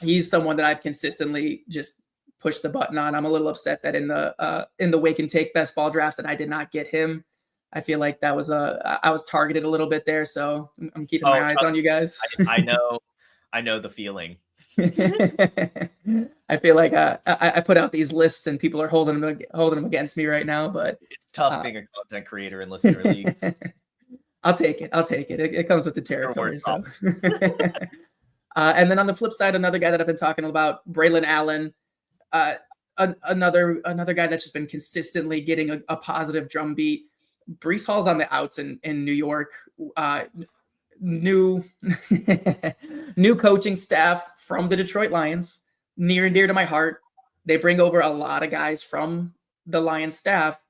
Speaker 1: he's someone that I've consistently just pushed the button on. I'm a little upset that in the Wake and Take best ball drafts that I did not get him. I feel like that was I was targeted a little bit there, so I'm keeping my eyes on you guys.
Speaker 2: I know the feeling.
Speaker 1: I feel like I put out these lists and people are holding them against me right now, but
Speaker 2: it's tough being a content creator in listener leagues.
Speaker 1: I'll take it. It comes with the territory. So. And then on the flip side, another guy that I've been talking about, Braylon Allen, another guy that's just been consistently getting a positive drumbeat. Breece Hall's on the outs in New York. New coaching staff from the Detroit Lions, near and dear to my heart. They bring over a lot of guys from the Lions staff.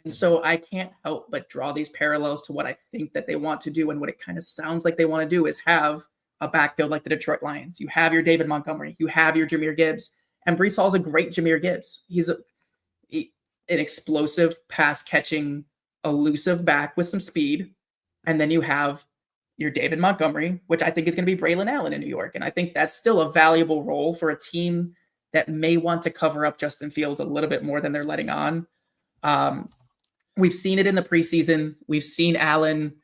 Speaker 1: And so I can't help but draw these parallels to what I think that they want to do. And what it kind of sounds like they want to do is have a backfield like the Detroit Lions. You have your David Montgomery, you have your Jahmyr Gibbs, and Breece Hall's a great Jahmyr Gibbs. He's an explosive, pass-catching, elusive back with some speed. And then you have your David Montgomery, which I think is going to be Braylon Allen in New York. And I think that's still a valuable role for a team that may want to cover up Justin Fields a little bit more than they're letting on. We've seen it in the preseason. We've seen Allen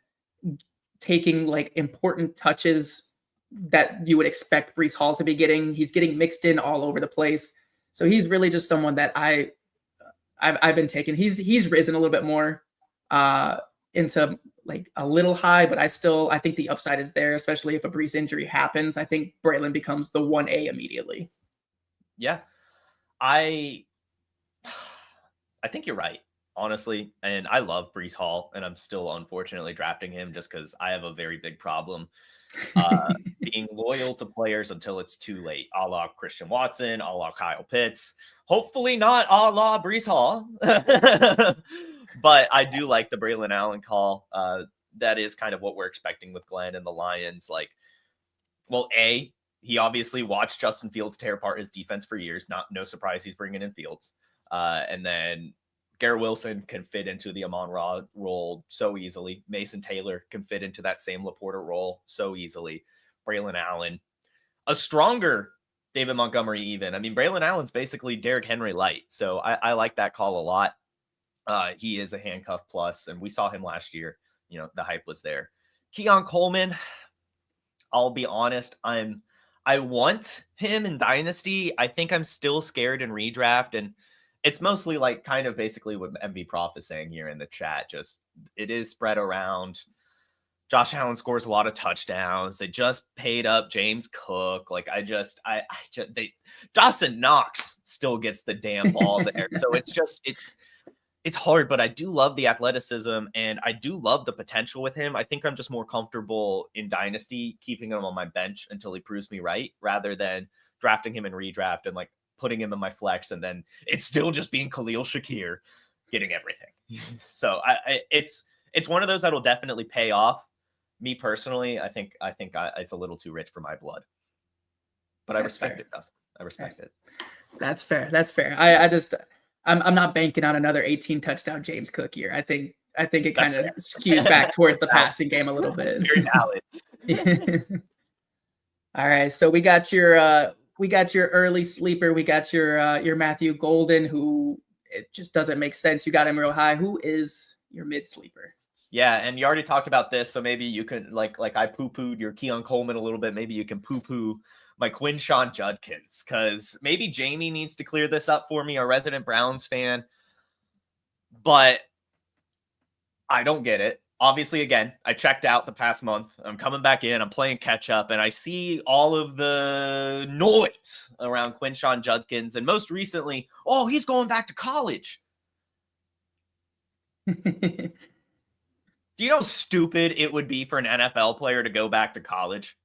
Speaker 1: taking like important touches that you would expect Breece Hall to be getting. He's getting mixed in all over the place. So he's really just someone that I've been taking. He's risen a little bit more into like a little high, but I think the upside is there, especially if a Breece injury happens. I think Braylon becomes the 1A immediately.
Speaker 2: Yeah. I think you're right, honestly. And I love Breece Hall, and I'm still unfortunately drafting him just because I have a very big problem being loyal to players until it's too late, a la Christian Watson, a la Kyle Pitts. Hopefully not a la Breece Hall. But I do like the Braylon Allen call. That is kind of what we're expecting with Glenn and the Lions. Like, well, he obviously watched Justin Fields tear apart his defense for years. No surprise he's bringing in Fields. And then Garrett Wilson can fit into the Amon-Ra role so easily. Mason Taylor can fit into that same Laporta role so easily. Braylon Allen, a stronger David Montgomery even. I mean, Braylon Allen's basically Derrick Henry light. So I like that call a lot. He is a handcuff plus, and we saw him last year. You know, the hype was there. Keon Coleman, I'll be honest, I want him in Dynasty. I think I'm still scared in redraft, and it's mostly like kind of basically what MV Prof is saying here in the chat. Just it is spread around. Josh Allen scores a lot of touchdowns. They just paid up James Cook. Like Dawson Knox still gets the damn ball there. So it's hard, but I do love the athleticism and I do love the potential with him. I think I'm just more comfortable in Dynasty keeping him on my bench until he proves me right, rather than drafting him in redraft and like putting him in my flex and then it's still just being Khalil Shakir getting everything. So it's one of those that'll definitely pay off. Me personally, I think it's a little too rich for my blood, but I respect it, Dustin. I respect it.
Speaker 1: That's fair. I'm not banking on another 18 touchdown James Cook here. I think it kind of skews back towards the passing game a little bit.
Speaker 2: Very valid.
Speaker 1: All right, so we got your early sleeper. We got your Matthew Golden, who it just doesn't make sense. You got him real high. Who is your mid sleeper?
Speaker 2: Yeah, and you already talked about this, so maybe you can like I poo-pooed your Keon Coleman a little bit. Maybe you can poo-poo my Quinshon Judkins, because maybe Jamie needs to clear this up for me, a resident Browns fan. But I don't get it. Obviously, again, I checked out the past month. I'm coming back in. I'm playing catch up, and I see all of the noise around Quinshon Judkins. And most recently, oh, he's going back to college. Do you know how stupid it would be for an NFL player to go back to college?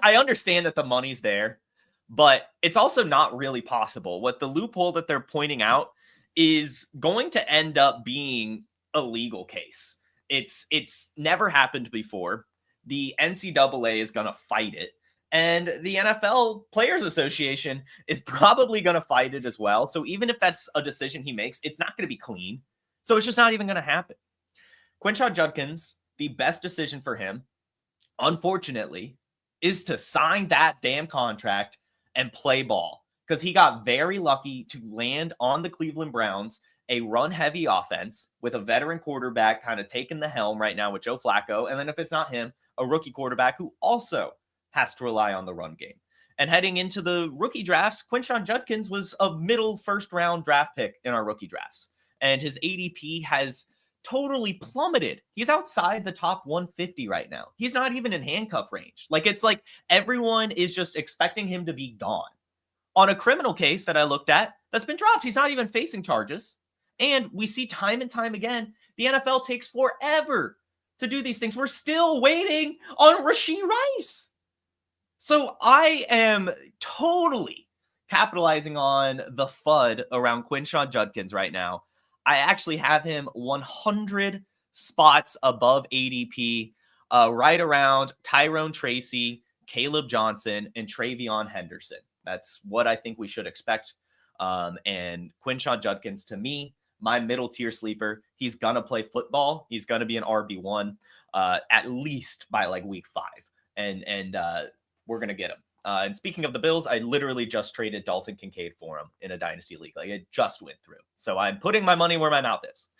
Speaker 2: I understand that the money's there, but it's also not really possible. What the loophole that they're pointing out is going to end up being a legal case. It's never happened before. The NCAA is going to fight it, and the NFL Players Association is probably going to fight it as well. So even if that's a decision he makes, it's not going to be clean. So it's just not even going to happen. Quinshon Judkins, the best decision for him, unfortunately, is to sign that damn contract and play ball, because he got very lucky to land on the Cleveland Browns, a run-heavy offense with a veteran quarterback kind of taking the helm right now with Joe Flacco. And then if it's not him, a rookie quarterback who also has to rely on the run game. And heading into the rookie drafts, Quinshon Judkins was a middle first-round draft pick in our rookie drafts. And his ADP has totally plummeted. He's outside the top 150 right now. He's not even in handcuff range. Like, it's like everyone is just expecting him to be gone. On a criminal case that I looked at, that's been dropped. He's not even facing charges. And we see time and time again, the NFL takes forever to do these things. We're still waiting on Rashee Rice. So I am totally capitalizing on the FUD around Quinshon Judkins right now, I actually have him 100 spots above ADP, right around Tyrone Tracy, Caleb Johnson, and Travion Henderson. That's what I think we should expect. And Quinshon Judkins, to me, my middle tier sleeper, he's going to play football. He's going to be an RB1 at least by like week 5. And we're going to get him. And speaking of the Bills, I literally just traded Dalton Kincaid for him in a dynasty league. Like, it just went through. So I'm putting my money where my mouth is.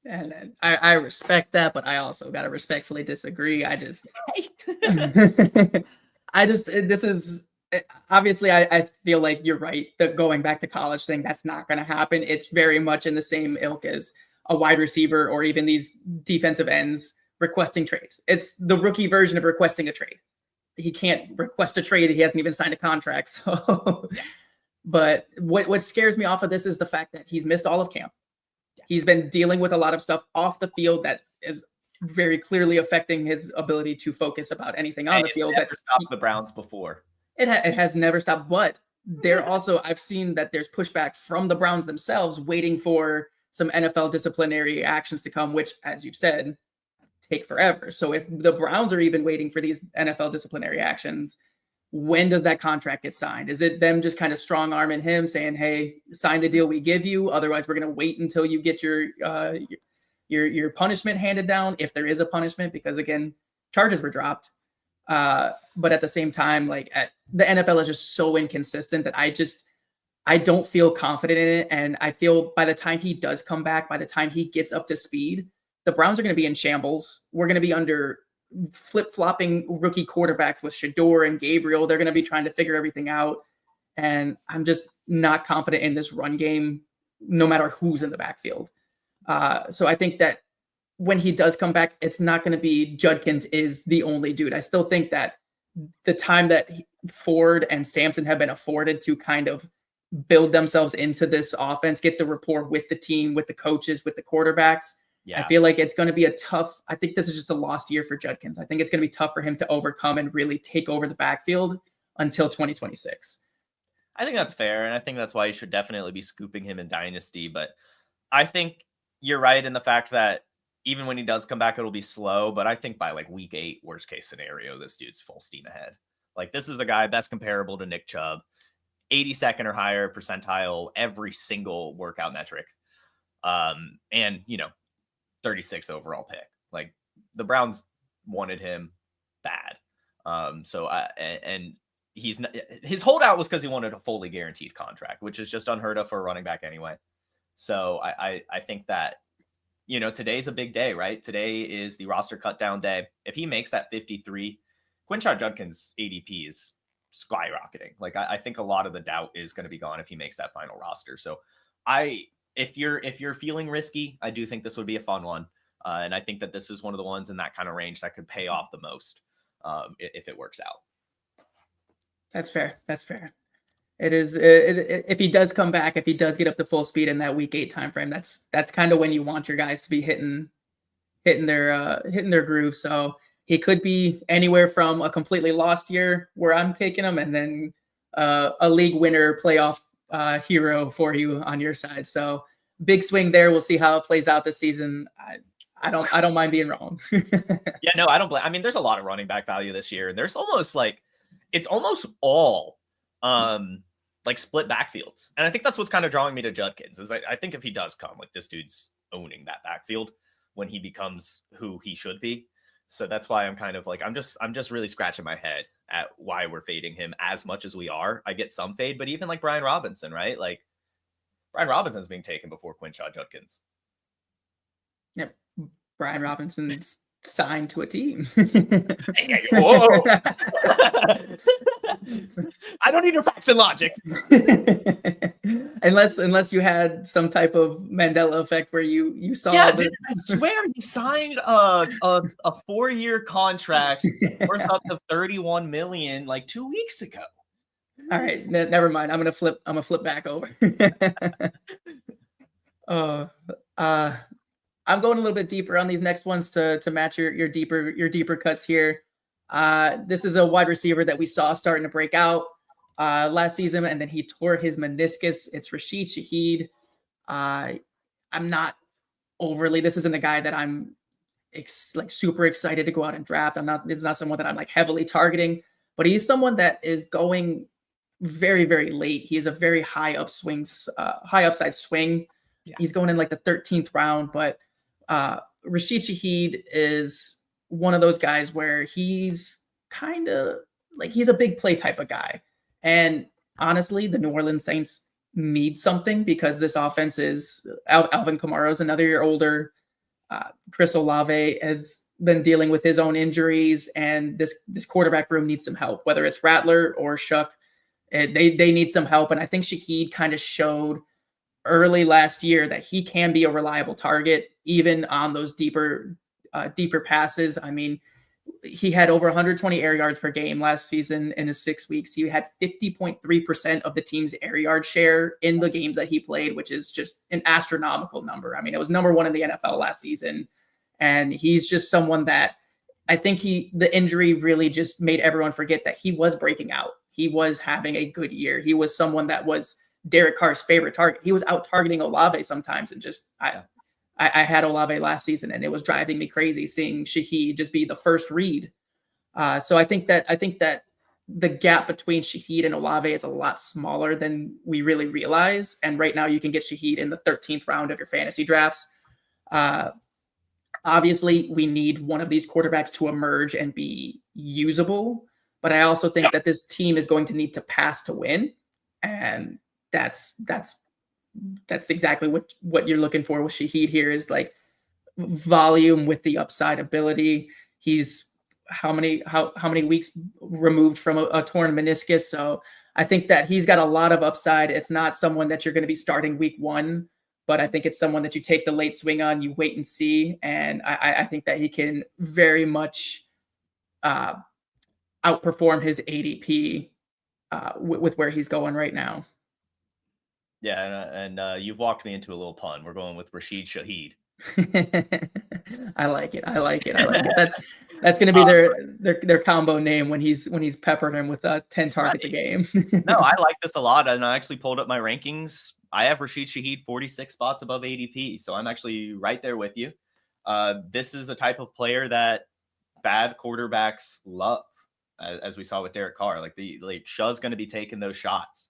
Speaker 1: And I respect that, but I also got to respectfully disagree. This is obviously, I feel like you're right. The going back to college thing, that's not going to happen. It's very much in the same ilk as a wide receiver or even these defensive ends requesting trades. It's the rookie version of requesting a trade. He can't request a trade. He hasn't even signed a contract. So, but what scares me off of this is the fact that he's missed all of camp. He's been dealing with a lot of stuff off the field that is very clearly affecting his ability to focus about anything on the field.
Speaker 2: That stopped the Browns before.
Speaker 1: It has never stopped, but there also, I've seen that there's pushback from the Browns themselves waiting for some NFL disciplinary actions to come, which, as you've said, take forever. So if the Browns are even waiting for these NFL disciplinary actions, when does that contract get signed? Is it them just kind of strong arming him saying, hey, sign the deal we give you, otherwise we're going to wait until you get your punishment handed down, if there is a punishment, because again, charges were dropped. But at the same time, the NFL is just so inconsistent that I don't feel confident in it. And I feel by the time he does come back, by the time he gets up to speed, the Browns are going to be in shambles. We're going to be under flip-flopping rookie quarterbacks with Shador and Gabriel. They're going to be trying to figure everything out. And I'm just not confident in this run game, no matter who's in the backfield. So I think that when he does come back, it's not going to be Judkins is the only dude. I still think that the time that Ford and Sampson have been afforded to kind of build themselves into this offense, get the rapport with the team, with the coaches, with the quarterbacks. Yeah. I feel like it's going to be I think this is just a lost year for Judkins. I think it's going to be tough for him to overcome and really take over the backfield until 2026.
Speaker 2: I think that's fair. And I think that's why you should definitely be scooping him in Dynasty. But I think you're right in the fact that even when he does come back, it'll be slow. But I think by like week 8, worst case scenario, this dude's full steam ahead. Like, this is the guy best comparable to Nick Chubb, 82nd or higher percentile, every single workout metric. And, 36 overall pick. Like, the Browns wanted him bad. And he's not, his holdout was because he wanted a fully guaranteed contract, which is just unheard of for a running back anyway. So I think that, today's a big day, right? Today is the roster cut down day. If he makes that 53, Quinshon Judkins' ADP is skyrocketing. Like, I think a lot of the doubt is going to be gone if he makes that final roster. So if you're feeling risky, I do think this would be a fun one. And I think that this is one of the ones in that kind of range that could pay off the most if it works out.
Speaker 1: That's fair. It is. If he does come back, if he does get up to full speed in that week 8 timeframe, that's kind of when you want your guys to be hitting their groove. So he could be anywhere from a completely lost year where I'm taking him, and then a league winner playoff hero for you on your side. So big swing there. We'll see how it plays out this season. I don't mind being wrong.
Speaker 2: Yeah, no, I don't blame. I mean, there's a lot of running back value this year. There's almost it's almost all like split backfields. And I think that's what's kind of drawing me to Judkins is I think if he does come, like, this dude's owning that backfield when he becomes who he should be. So that's why I'm kind of like, I'm just really scratching my head at why we're fading him as much as we are. I get some fade, but even like Brian Robinson, right? Like, Brian Robinson's being taken before Quinshon Judkins.
Speaker 1: Yep. Brian Robinson's signed to a team.
Speaker 2: Whoa. I don't need your facts and logic.
Speaker 1: unless you had some type of Mandela effect where you saw.
Speaker 2: Yeah, dude, I swear he signed a 4-year contract worth up to $31 million like 2 weeks ago.
Speaker 1: All right, never mind. I'm gonna flip back over. I'm going a little bit deeper on these next ones to match your deeper cuts here. This is a wide receiver that we saw starting to break out. last season, and then he tore his meniscus. It's Rashid Shaheed. I'm not overly. This isn't a guy that I'm super excited to go out and draft. It's not someone that I'm like heavily targeting, but he's someone that is going very, very late. He is a very high upside swing. Yeah. He's going in like the 13th round, but Rashid Shaheed is one of those guys where he's kind of like, he's a big play type of guy. And honestly, the New Orleans Saints need something because this offense is Alvin Kamara is another year older. Chris Olave has been dealing with his own injuries, and this quarterback room needs some help, whether it's Rattler or Shuck. They need some help. And I think Shaheed kind of showed early last year that he can be a reliable target, even on those deeper passes. I mean, he had over 120 air yards per game last season in his 6 weeks. He had 50.3% of the team's air yard share in the games that he played, which is just an astronomical number. I mean, it was number one in the NFL last season. And he's just someone that I think the injury really just made everyone forget that he was breaking out. He was having a good year. He was someone that was Derek Carr's favorite target. He was out targeting Olave sometimes, and just I had Olave last season, and it was driving me crazy seeing Shaheed just be the first read. So I think that the gap between Shaheed and Olave is a lot smaller than we really realize. And right now you can get Shaheed in the 13th round of your fantasy drafts. Obviously, we need one of these quarterbacks to emerge and be usable. But I also think that this team is going to need to pass to win. And that's exactly what you're looking for with Shaheed here, is like volume with the upside ability. He's how many weeks removed from a torn meniscus. So I think that he's got a lot of upside. It's not someone that you're going to be starting week one, but I think it's someone that you take the late swing on, you wait and see. And I think that he can very much outperform his ADP with where he's going right now.
Speaker 2: Yeah, and you've walked me into a little pun. We're going with Rashid Shaheed.
Speaker 1: I like it. That's going to be their combo name when he's peppering him with 10 targets a game.
Speaker 2: No, I like this a lot, and I actually pulled up my rankings. I have Rashid Shaheed 46 spots above ADP, so I'm actually right there with you. This is a type of player that bad quarterbacks love, as we saw with Derek Carr. Like Shaw's going to be taking those shots.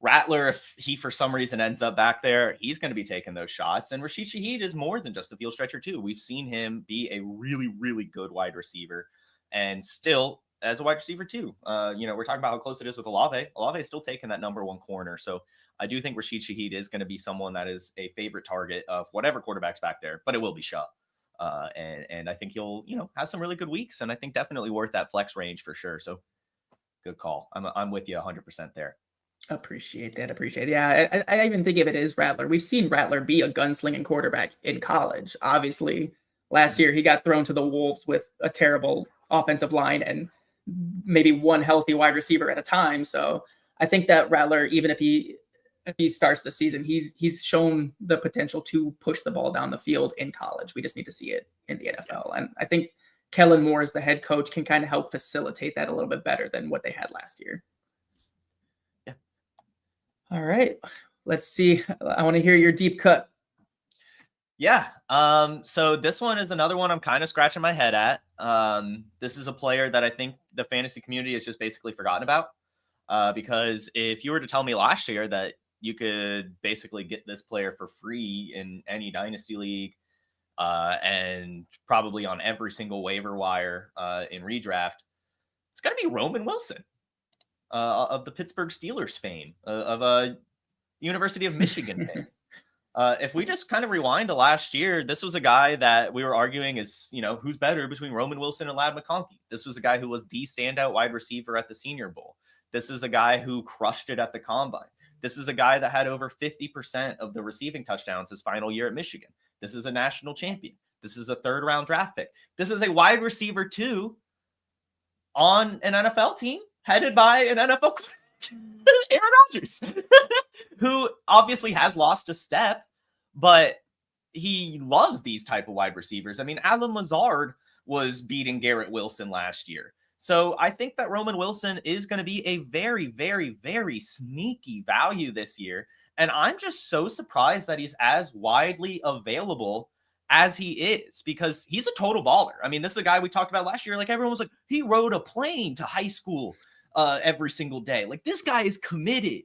Speaker 2: Rattler, if he for some reason ends up back there, he's going to be taking those shots. And Rashid Shaheed is more than just a field stretcher too. We've seen him be a really, really good wide receiver, and still as a wide receiver too. We're talking about how close it is with Olave. Olave is still taking that number one corner. So I do think Rashid Shaheed is going to be someone that is a favorite target of whatever quarterback's back there, but it will be Shaw. And I think he'll, have some really good weeks, and I think definitely worth that flex range for sure. So good call. I'm with you 100% there.
Speaker 1: Appreciate that. Yeah, I even think of it as Rattler. We've seen Rattler be a gunslinging quarterback in college. Obviously, last year he got thrown to the wolves with a terrible offensive line and maybe one healthy wide receiver at a time. So I think that Rattler, even if he starts the season, he's shown the potential to push the ball down the field in college. We just need to see it in the NFL. And I think Kellen Moore as the head coach can kind of help facilitate that a little bit better than what they had last year. All right, let's see. I want to hear your deep cut.
Speaker 2: Yeah. So this one is another one I'm kind of scratching my head at. This is a player that I think the fantasy community has just basically forgotten about. Because if you were to tell me last year that you could basically get this player for free in any dynasty league, and probably on every single waiver wire in redraft, it's got to be Roman Wilson. Of the Pittsburgh Steelers fame, of University of Michigan fame. If we just kind of rewind to last year, this was a guy that we were arguing is, who's better between Roman Wilson and Ladd McConkey. This was a guy who was the standout wide receiver at the Senior Bowl. This is a guy who crushed it at the Combine. This is a guy that had over 50% of the receiving touchdowns his final year at Michigan. This is a national champion. This is a third-round draft pick. This is a wide receiver, too, on an NFL team headed by an NFL Aaron Rodgers, who obviously has lost a step, but he loves these type of wide receivers. I mean, Allen Lazard was beating Garrett Wilson last year. So I think that Roman Wilson is going to be a very, very, very sneaky value this year. And I'm just so surprised that he's as widely available as he is, because he's a total baller. I mean, this is a guy we talked about last year. Like, everyone was like, he rode a plane to high school every single day. Like, this guy is committed.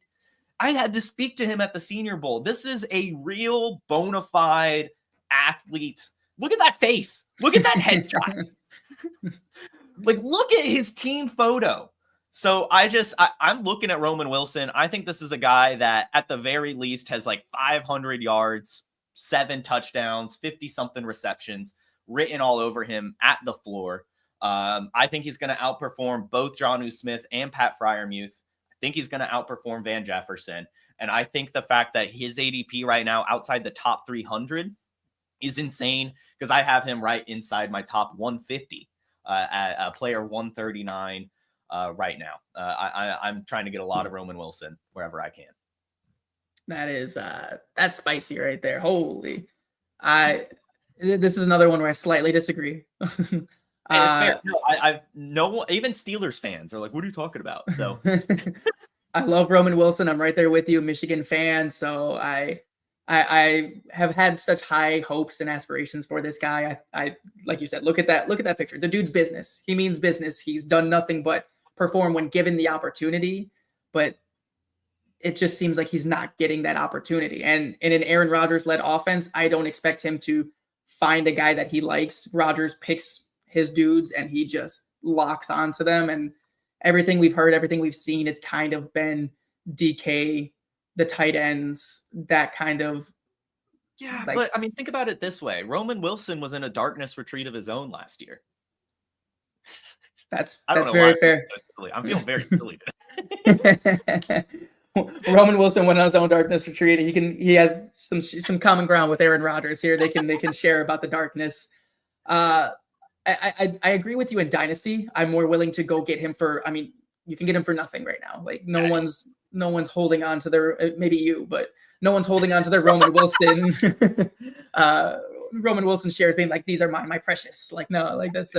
Speaker 2: I had to speak to him at the Senior Bowl. This is a real bona fide athlete. Look at that face. Look at that headshot. Like, look at his team photo. So I'm looking at Roman Wilson. I think this is a guy that at the very least has like 500 yards, 7 touchdowns, 50-something receptions written all over him at the floor. I think he's going to outperform both Jonnu Smith and Pat Freiermuth. I think he's going to outperform Van Jefferson. And I think the fact that his ADP right now outside the top 300 is insane, because I have him right inside my top 150 at player 139 right now. I'm trying to get a lot of Roman Wilson wherever I can.
Speaker 1: That is that's spicy right there. Holy. This is another one where I slightly disagree.
Speaker 2: And it's fair. No, even Steelers fans are like, what are you talking about? So
Speaker 1: I love Roman Wilson. I'm right there with you, Michigan fan. So I have had such high hopes and aspirations for this guy. I like you said, look at that picture. The dude's business. He means business. He's done nothing but perform when given the opportunity, but it just seems like he's not getting that opportunity. And in an Aaron Rodgers-led offense, I don't expect him to find a guy that he likes. Rodgers picks his dudes and he just locks onto them. And everything we've heard, everything we've seen, it's kind of been DK, the tight ends, that kind of.
Speaker 2: Yeah, like, but I mean, think about it this way. Roman Wilson was in a darkness retreat of his own last year.
Speaker 1: That's very fair.
Speaker 2: I'm feeling very silly
Speaker 1: today. Roman Wilson went on his own darkness retreat. He has some common ground with Aaron Rodgers here. They can share about the darkness. I agree with you in Dynasty. I'm more willing to go get him for. I mean, you can get him for nothing right now. Like no one's holding on to their, maybe you, but no one's holding on to their Roman Wilson. Roman Wilson shares being like, these are my precious. Like no, like that's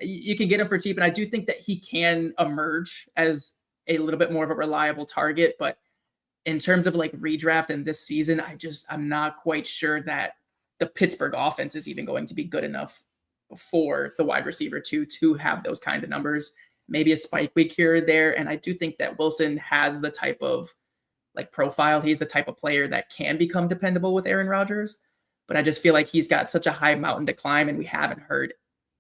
Speaker 1: you can get him for cheap, and I do think that he can emerge as a little bit more of a reliable target. But in terms of like redraft and this season, I'm not quite sure that the Pittsburgh offense is even going to be good enough for the wide receiver to have those kind of numbers. Maybe a spike week here or there. And I do think that Wilson has the type of like profile. He's the type of player that can become dependable with Aaron Rodgers. But I just feel like he's got such a high mountain to climb, and we haven't heard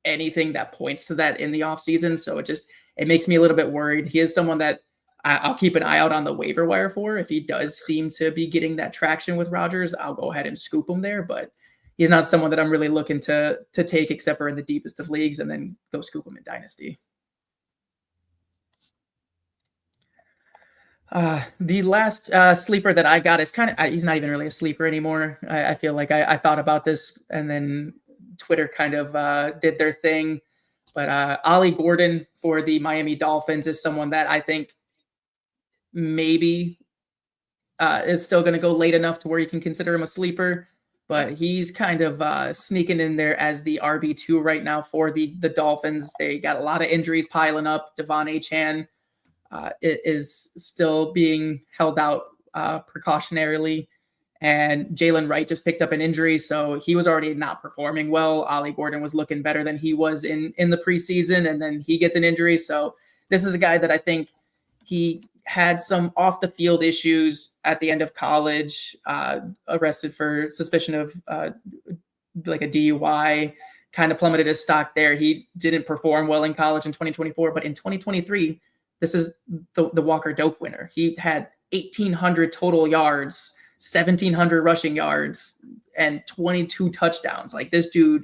Speaker 1: anything that points to that in the offseason. So it makes me a little bit worried. He is someone that I'll keep an eye out on the waiver wire for. If he does seem to be getting that traction with Rodgers, I'll go ahead and scoop him there. But he's not someone that I'm really looking to take, except for in the deepest of leagues, and then go scoop him in Dynasty. The last sleeper that I got is he's not even really a sleeper anymore. I feel like I thought about this, and then Twitter kind of did their thing. But Ollie Gordon for the Miami Dolphins is someone that I think maybe is still going to go late enough to where you can consider him a sleeper. But he's kind of sneaking in there as the RB2 right now for the Dolphins. They got a lot of injuries piling up. Devon Achane is still being held out precautionarily. And Jalen Wright just picked up an injury, so he was already not performing well. Ollie Gordon was looking better than he was in the preseason, and then he gets an injury. So this is a guy that I think he had some off-the-field issues at the end of college, arrested for suspicion of like a DUI, kind of plummeted his stock there. He didn't perform well in college in 2024, but in 2023, this is the Walker Doak winner. He had 1,800 total yards, 1,700 rushing yards, and 22 touchdowns. Like this dude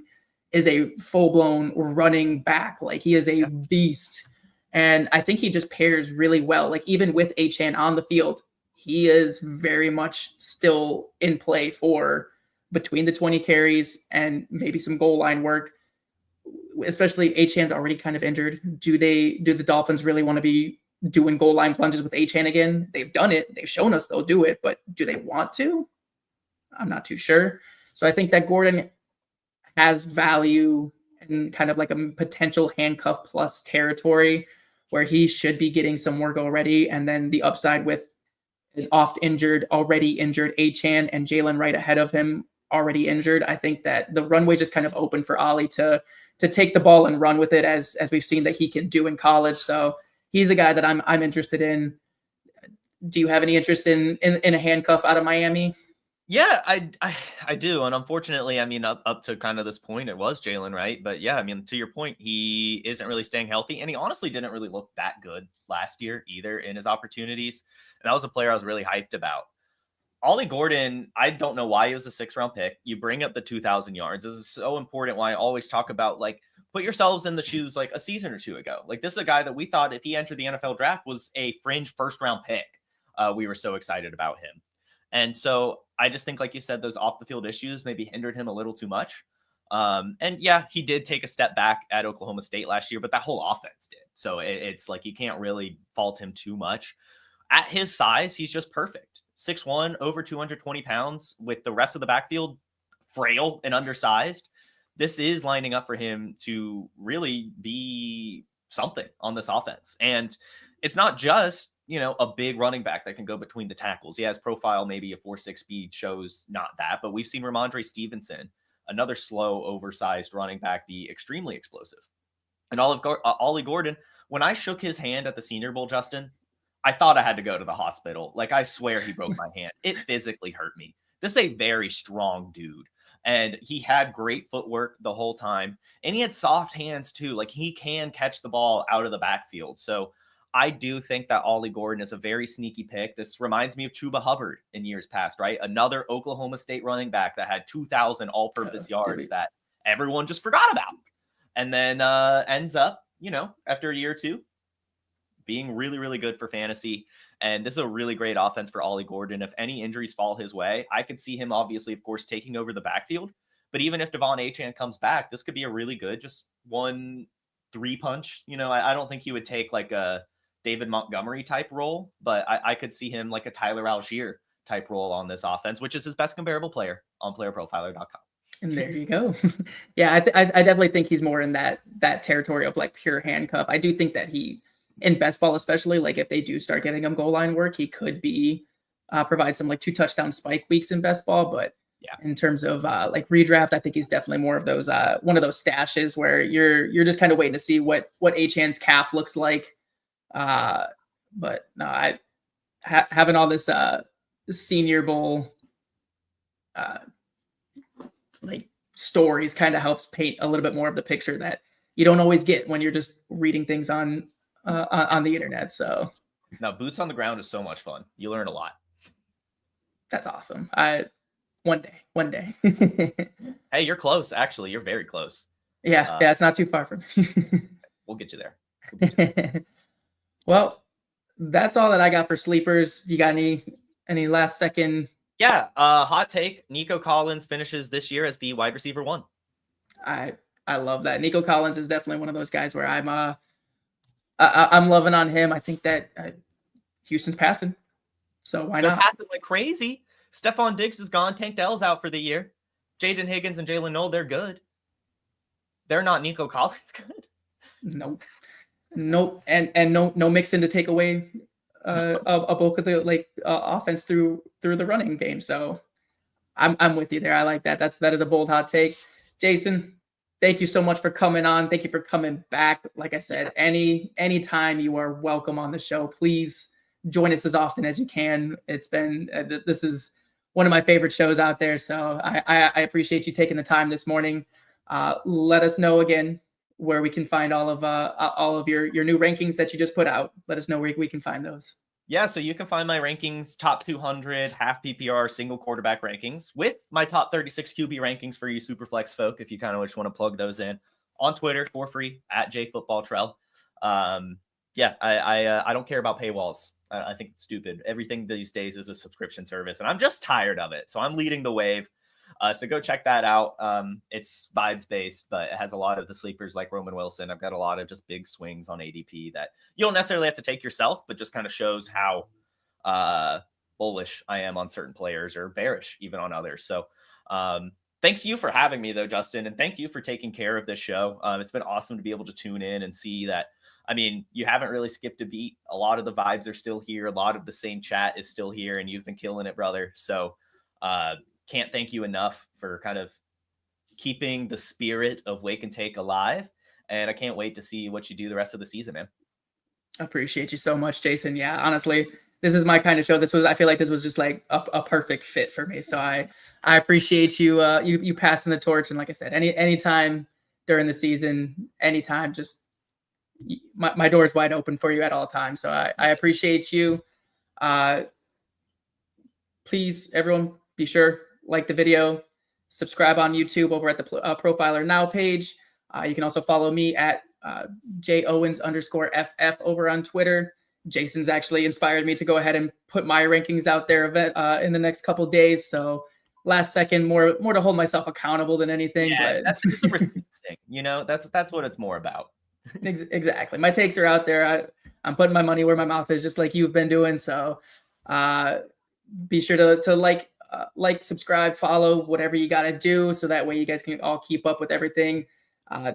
Speaker 1: is a full-blown running back. Like he is a beast. And I think he just pairs really well. Like even with Achane on the field, he is very much still in play for between the 20 carries and maybe some goal line work. Especially Achane's already kind of injured. Do the Dolphins really want to be doing goal line plunges with Achane again? They've done it. They've shown us they'll do it, but do they want to? I'm not too sure. So I think that Gordon has value in kind of like a potential handcuff plus territory where he should be getting some work already. And then the upside with an already injured Achane and Jalen right ahead of him, already injured. I think that the runway just kind of open for Ollie to take the ball and run with it as we've seen that he can do in college. So he's a guy that I'm interested in. Do you have any interest in a handcuff out of Miami?
Speaker 2: Yeah, I do. And unfortunately, I mean, up to kind of this point, it was Jalen, right? But yeah, I mean, to your point, he isn't really staying healthy. And he honestly didn't really look that good last year either in his opportunities. And that was a player I was really hyped about. Ollie Gordon, I don't know why he was a 6th-round pick. You bring up the 2,000 yards. This is so important. Why I always talk about, like, put yourselves in the shoes like a season or two ago. Like, this is a guy that we thought if he entered the NFL draft was a fringe 1st-round pick. We were so excited about him. And so I just think, like you said, those off the field issues maybe hindered him a little too much. And yeah, he did take a step back at Oklahoma State last year, but that whole offense did. So it's like you can't really fault him too much. At his size, he's just perfect. 6'1", over 220 pounds, with the rest of the backfield frail and undersized. This is lining up for him to really be something on this offense. And it's not just, a big running back that can go between the tackles. He has profile, maybe a 4.6 speed shows not that, but we've seen Ramondre Stevenson, another slow, oversized running back, be extremely explosive. And Ollie Gordon, when I shook his hand at the Senior Bowl, Justin, I thought I had to go to the hospital. Like, I swear he broke my hand. It physically hurt me. This is a very strong dude. And he had great footwork the whole time. And he had soft hands too. Like, he can catch the ball out of the backfield. So I do think that Ollie Gordon is a very sneaky pick. This reminds me of Chuba Hubbard in years past, right? Another Oklahoma State running back that had 2,000 all-purpose yards that everyone just forgot about. And then ends up, after a year or two, being really, really good for fantasy. And this is a really great offense for Ollie Gordon. If any injuries fall his way, I could see him obviously, of course, taking over the backfield. But even if Devon Achane comes back, this could be a really good, just 1-3 punch. I don't think he would take like a David Montgomery type role, but I could see him like a Tyler Algier type role on this offense, which is his best comparable player on playerprofiler.com.
Speaker 1: And there you go. Yeah, I definitely think he's more in that territory of like pure handcuff. I do think that he, in best ball especially, like if they do start getting him goal line work, he could be provide some like 2 touchdown spike weeks in best ball. But yeah, in terms of like redraft, I think he's definitely more of those one of those stashes where you're just kind of waiting to see what Achane's calf looks like. But no, having all this Senior Bowl like stories kind of helps paint a little bit more of the picture that you don't always get when you're just reading things on the internet. So
Speaker 2: now boots on the ground is so much fun. You learn a lot.
Speaker 1: That's awesome. One day.
Speaker 2: Hey, you're close. Actually, you're very close.
Speaker 1: Yeah. It's not too far from me.
Speaker 2: We'll get you there.
Speaker 1: Well, that's all that I got for sleepers. You got any last second?
Speaker 2: Yeah. Hot take. Nico Collins finishes this year as the wide receiver 1.
Speaker 1: I love that. Nico Collins is definitely one of those guys where I'm loving on him. I think that Houston's passing, so why not?
Speaker 2: They're passing like crazy. Stephon Diggs is gone. Tank Dell's out for the year. Jaden Higgins and Jalen Noel, they're good. They're not Nico Collins good.
Speaker 1: Nope. And no Mixon to take away a bulk of the offense through the running game. So I'm with you there. I like that. That is a bold hot take. Jason, thank you so much for coming on. Thank you for coming back. Like I said, anytime you are welcome on the show, please join us as often as you can. It's been this is one of my favorite shows out there. So I appreciate you taking the time this morning. Let us know again where we can find all of your new rankings that you just put out. Let us know where we can find those.
Speaker 2: Yeah, so you can find my rankings, top 200, half PPR, single quarterback rankings, with my top 36 QB rankings for you Superflex folk, if you kind of just want to plug those in, on Twitter for free, at JFootballTrell. Yeah, I don't care about paywalls. I think it's stupid. Everything these days is a subscription service, and I'm just tired of it. So I'm leading the wave. So go check that out. It's vibes based, but it has a lot of the sleepers like Roman Wilson. I've got a lot of just big swings on ADP that you don't necessarily have to take yourself, but just kind of shows how bullish I am on certain players or bearish even on others. So Thanks you for having me, though, Justin, and thank you for taking care of this show. It's been awesome to be able to tune in and see that. I mean, you haven't really skipped a beat. A lot of the vibes are still here. A lot of the same chat is still here, and you've been killing it, brother. So can't thank you enough for kind of keeping the spirit of Wake and Take alive. And I can't wait to see what you do the rest of the season, man.
Speaker 1: I appreciate you so much, Jason. Yeah, honestly, this is my kind of show. I feel like this was just like a perfect fit for me. So I appreciate you, you passing the torch. And like I said, anytime during the season, anytime, just my door is wide open for you at all times. So I appreciate you. Please, everyone, be sure, like the video, subscribe on YouTube over at the Profiler Now page. You can also follow me at JOwens_FF over on Twitter. Jason's actually inspired me to go ahead and put my rankings out there in the next couple days. So last second, more to hold myself accountable than anything.
Speaker 2: Yeah,
Speaker 1: but
Speaker 2: that's a thing. You know, that's what it's more about.
Speaker 1: Exactly. My takes are out there. I'm putting my money where my mouth is, just like you've been doing. So be sure to like, subscribe, follow, whatever you got to do. So that way you guys can all keep up with everything.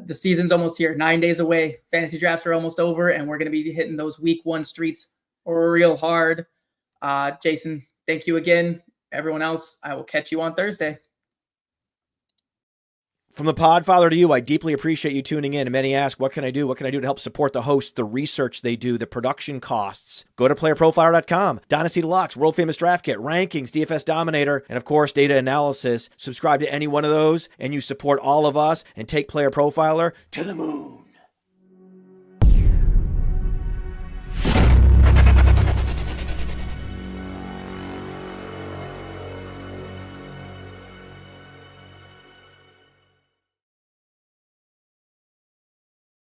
Speaker 1: The season's almost here, 9 days away. Fantasy drafts are almost over, and we're going to be hitting those week 1 streets real hard. Jason, thank you again. Everyone else, I will catch you on Thursday.
Speaker 3: From the Podfather to you, I deeply appreciate you tuning in. And many ask, what can I do? What can I do to help support the hosts, the research they do, the production costs? Go to playerprofiler.com, Dynasty Deluxe, World Famous Draft Kit, Rankings, DFS Dominator, and of course, data analysis. Subscribe to any one of those, and you support all of us and take Player Profiler to the moon.